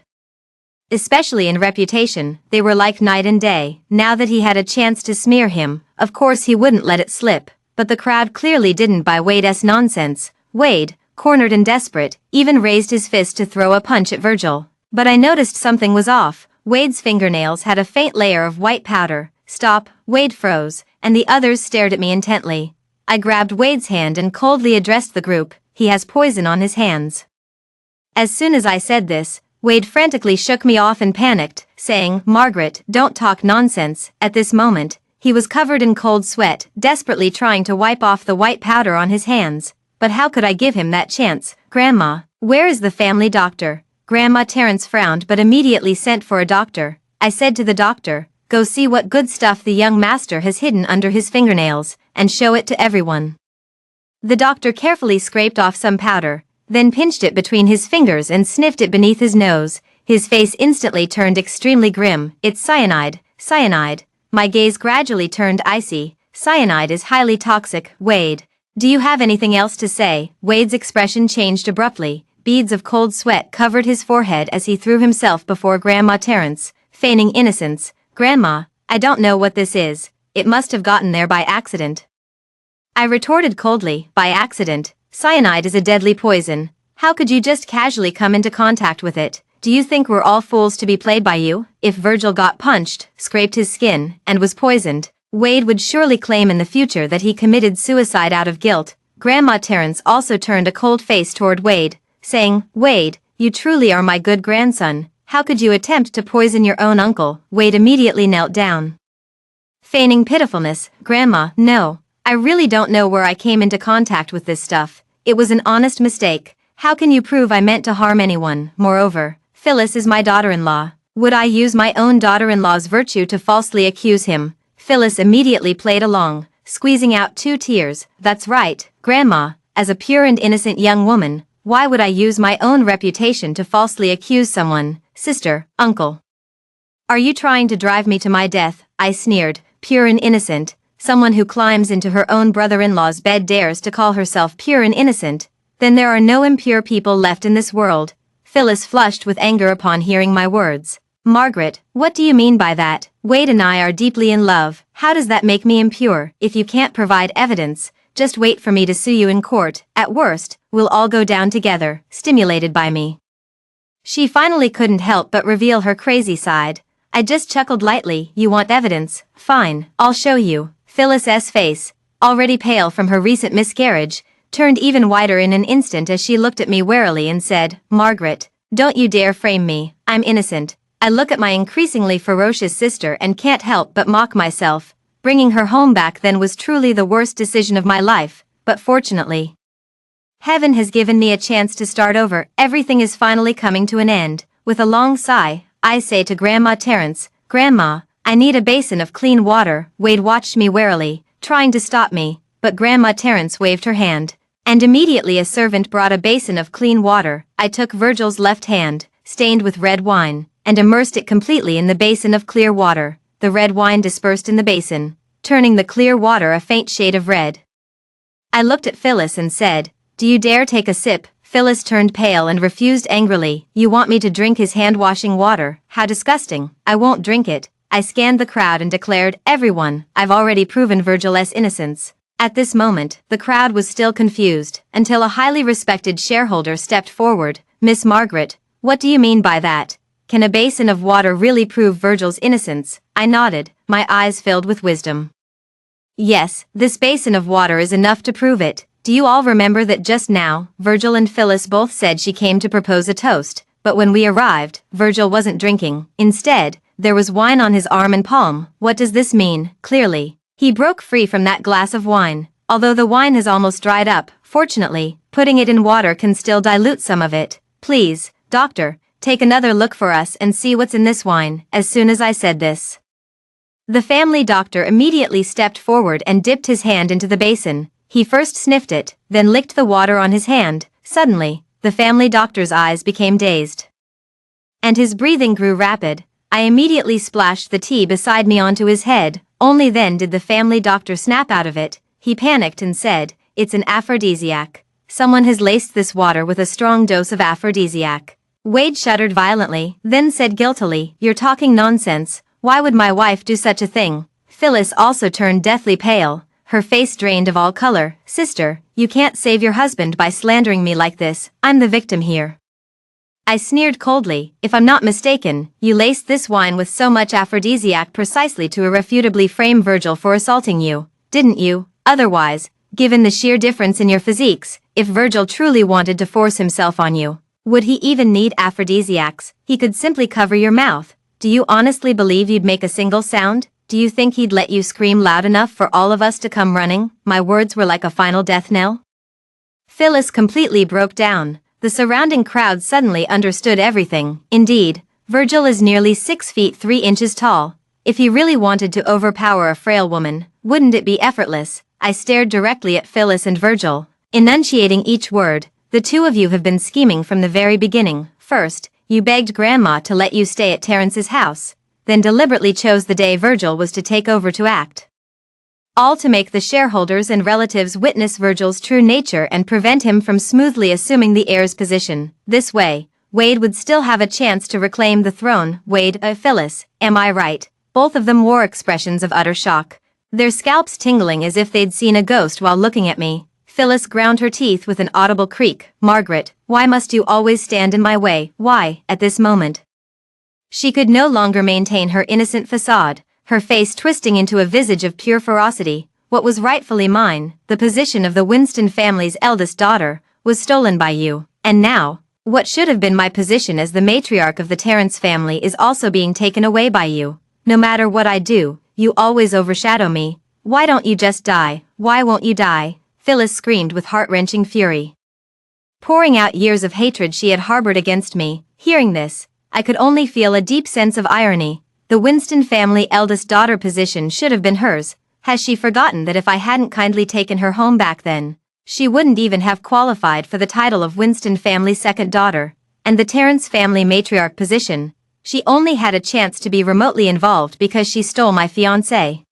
Especially in reputation, they were like night and day. Now that he had a chance to smear him, of course he wouldn't let it slip. But the crowd clearly didn't buy Wade's nonsense. Wade, cornered and desperate, even raised his fist to throw a punch at Virgil. But I noticed something was off. Wade's fingernails had a faint layer of white powder. Stop, Wade froze, and the others stared at me intently. I grabbed Wade's hand and coldly addressed the group. He has poison on his hands. As soon as I said this, Wade frantically shook me off and panicked, saying, Margaret, don't talk nonsense. At this moment, he was covered in cold sweat, desperately trying to wipe off the white powder on his hands. But how could I give him that chance? Grandma, where is the family doctor? Grandma Terrence frowned but immediately sent for a doctor. I said to the doctor, go see what good stuff the young master has hidden under his fingernails, and show it to everyone. The doctor carefully scraped off some powder, then pinched it between his fingers and sniffed it beneath his nose. His face instantly turned extremely grim. It's cyanide, cyanide. My gaze gradually turned icy. Cyanide is highly toxic. Wade, do you have anything else to say? Wade's expression changed abruptly. Beads of cold sweat covered his forehead as he threw himself before Grandma Terrence, feigning innocence. Grandma, I don't know what this is. It must have gotten there by accident. I retorted coldly, by accident. Cyanide is a deadly poison. How could you just casually come into contact with it? Do you think we're all fools to be played by you? If Virgil got punched, scraped his skin, and was poisoned, Wade would surely claim in the future that he committed suicide out of guilt. Grandma Terrence also turned a cold face toward Wade, saying, Wade, you truly are my good grandson. How could you attempt to poison your own uncle? Wade immediately knelt down, feigning pitifulness. Grandma, no. I really don't know where I came into contact with this stuff. It was an honest mistake. How can you prove I meant to harm anyone? Moreover, Phyllis is my daughter-in-law. Would I use my own daughter-in-law's virtue to falsely accuse him? Phyllis immediately played along, squeezing out 2 tears. That's right, Grandma. As a pure and innocent young woman, why would I use my own reputation to falsely accuse someone? Sister, uncle. Are you trying to drive me to my death? I sneered. Pure and innocent. Someone who climbs into her own brother-in-law's bed dares to call herself pure and innocent. Then there are no impure people left in this world. Phyllis flushed with anger upon hearing my words. Margaret, what do you mean by that? Wade and I are deeply in love. How does that make me impure? If you can't provide evidence, just wait for me to sue you in court. At worst, we'll all go down together, stimulated by me. She finally couldn't help but reveal her crazy side. I just chuckled lightly. You want evidence? Fine, I'll show you. Phyllis's face, already pale from her recent miscarriage, turned even whiter in an instant as she looked at me warily and said, Margaret, don't you dare frame me. I'm innocent. I look at my increasingly ferocious sister and can't help but mock myself. Bringing her home back then was truly the worst decision of my life, but fortunately, heaven has given me a chance to start over. Everything is finally coming to an end. With a long sigh, I say to Grandma Terrence, Grandma, I need a basin of clean water. Wade watched me warily, trying to stop me, but Grandma Terrence waved her hand, and immediately a servant brought a basin of clean water. I took Virgil's left hand, stained with red wine, and immersed it completely in the basin of clear water. The red wine dispersed in the basin, turning the clear water a faint shade of red. I looked at Phyllis and said, Do you dare take a sip? Phyllis turned pale and refused angrily. You want me to drink his hand-washing water? How disgusting. I won't drink it. I scanned the crowd and declared, Everyone, I've already proven Virgil's innocence. At this moment, the crowd was still confused, until a highly respected shareholder stepped forward. Miss Margaret, what do you mean by that? Can a basin of water really prove Virgil's innocence? I nodded, my eyes filled with wisdom. Yes, this basin of water is enough to prove it. Do you all remember that just now, Virgil and Phyllis both said she came to propose a toast, but when we arrived, Virgil wasn't drinking. Instead, there was wine on his arm and palm. What does this mean? Clearly, he broke free from that glass of wine. Although the wine has almost dried up, fortunately, putting it in water can still dilute some of it. Please, doctor, take another look for us and see what's in this wine. As soon as I said this, the family doctor immediately stepped forward and dipped his hand into the basin. He first sniffed it, then licked the water on his hand. Suddenly, the family doctor's eyes became dazed. And his breathing grew rapid. I immediately splashed the tea beside me onto his head. Only then did the family doctor snap out of it. He panicked and said, "It's an aphrodisiac. Someone has laced this water with a strong dose of aphrodisiac." Wade shuddered violently, then said guiltily, "You're talking nonsense. Why would my wife do such a thing?" Phyllis also turned deathly pale, her face drained of all color. "Sister, you can't save your husband by slandering me like this. I'm the victim here." I sneered coldly. "If I'm not mistaken, you laced this wine with so much aphrodisiac precisely to irrefutably frame Virgil for assaulting you, didn't you? Otherwise, given the sheer difference in your physiques, if Virgil truly wanted to force himself on you, would he even need aphrodisiacs? He could simply cover your mouth. Do you honestly believe you'd make a single sound? Do you think he'd let you scream loud enough for all of us to come running?" My words were like a final death knell. Phyllis completely broke down. The surrounding crowd suddenly understood everything. Indeed, Virgil is nearly 6 feet 3 inches tall. If he really wanted to overpower a frail woman, wouldn't it be effortless? I stared directly at Phyllis and Virgil, enunciating each word. "The two of you have been scheming from the very beginning. First, you begged Grandma to let you stay at Terrence's house, then deliberately chose the day Virgil was to take over to act. All to make the shareholders and relatives witness Virgil's true nature and prevent him from smoothly assuming the heir's position. This way, Wade would still have a chance to reclaim the throne." Wade, Phyllis, am I right? Both of them wore expressions of utter shock, their scalps tingling as if they'd seen a ghost while looking at me. Phyllis ground her teeth with an audible creak. "Margaret, why must you always stand in my way? Why?" At this moment, she could no longer maintain her innocent facade, her face twisting into a visage of pure ferocity. "What was rightfully mine, the position of the Winston family's eldest daughter, was stolen by you, and now, what should have been my position as the matriarch of the Terrence family is also being taken away by you. No matter what I do, you always overshadow me. Why don't you just die? Why won't you die?" Phyllis screamed with heart-wrenching fury, pouring out years of hatred she had harbored against me. Hearing this, I could only feel a deep sense of irony. The Winston family eldest daughter position should have been hers. Has she forgotten that if I hadn't kindly taken her home back then, she wouldn't even have qualified for the title of Winston family second daughter, and the Terrence family matriarch position? She only had a chance to be remotely involved because she stole my fiancé.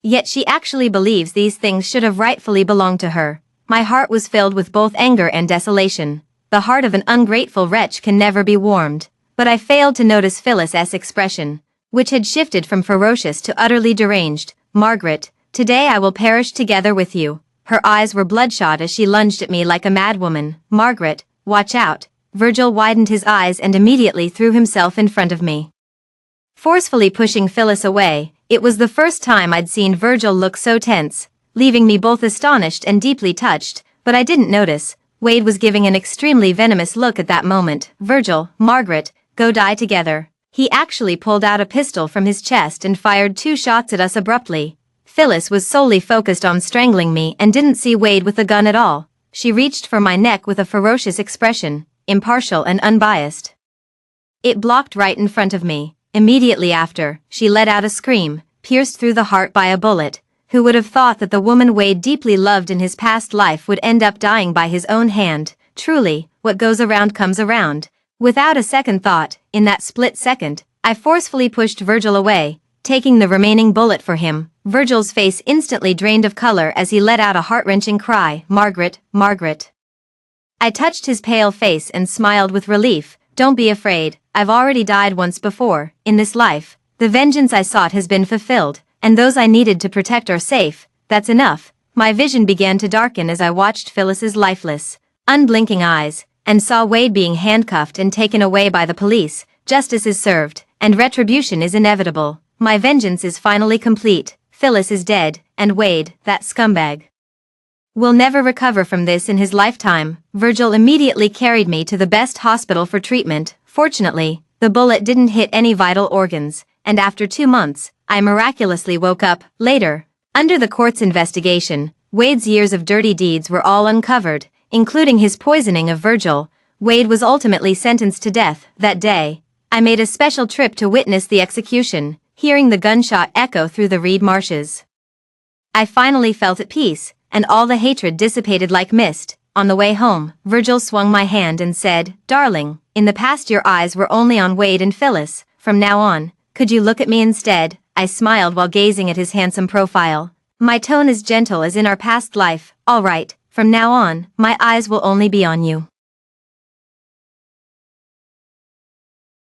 Yet she actually believes these things should have rightfully belonged to her. My heart was filled with both anger and desolation. The heart of an ungrateful wretch can never be warmed. But I failed to notice Phyllis's expression, which had shifted from ferocious to utterly deranged. "Margaret, today I will perish together with you." Her eyes were bloodshot as she lunged at me like a madwoman. "Margaret, watch out." Virgil widened his eyes and immediately threw himself in front of me, forcefully pushing Phyllis away. It was the first time I'd seen Virgil look so tense, leaving me both astonished and deeply touched, but I didn't notice Wade was giving an extremely venomous look at that moment. "Virgil, Margaret, go die together." He actually pulled out a pistol from his chest and fired 2 shots at us abruptly. Phyllis was solely focused on strangling me and didn't see Wade with the gun at all. She reached for my neck with a ferocious expression, impartial and unbiased. It blocked right in front of me. Immediately after, she let out a scream, pierced through the heart by a bullet. Who would have thought that the woman Wade deeply loved in his past life would end up dying by his own hand? Truly, what goes around comes around. Without a second thought, in that split second, I forcefully pushed Virgil away, taking the remaining bullet for him. Virgil's face instantly drained of color as he let out a heart-wrenching cry. "Margaret, Margaret." I touched his pale face and smiled with relief. "Don't be afraid, I've already died once before. In this life, the vengeance I sought has been fulfilled, and those I needed to protect are safe. That's enough." My vision began to darken as I watched Phyllis's lifeless, unblinking eyes, and saw Wade being handcuffed and taken away by the police. Justice is served, and retribution is inevitable. My vengeance is finally complete. Phyllis is dead, and Wade, that scumbag, will never recover from this in his lifetime. Virgil immediately carried me to the best hospital for treatment. Fortunately, the bullet didn't hit any vital organs, and after 2 months, I miraculously woke up. Later, under the court's investigation, Wade's years of dirty deeds were all uncovered, including his poisoning of Virgil. Wade was ultimately sentenced to death. That day, I made a special trip to witness the execution, hearing the gunshot echo through the reed marshes. I finally felt at peace, and all the hatred dissipated like mist. On the way home, Virgil swung my hand and said, "Darling, in the past your eyes were only on Wade and Phyllis. From now on, could you look at me instead?" I smiled while gazing at his handsome profile. My tone as gentle as in our past life. "All right, from now on, my eyes will only be on you."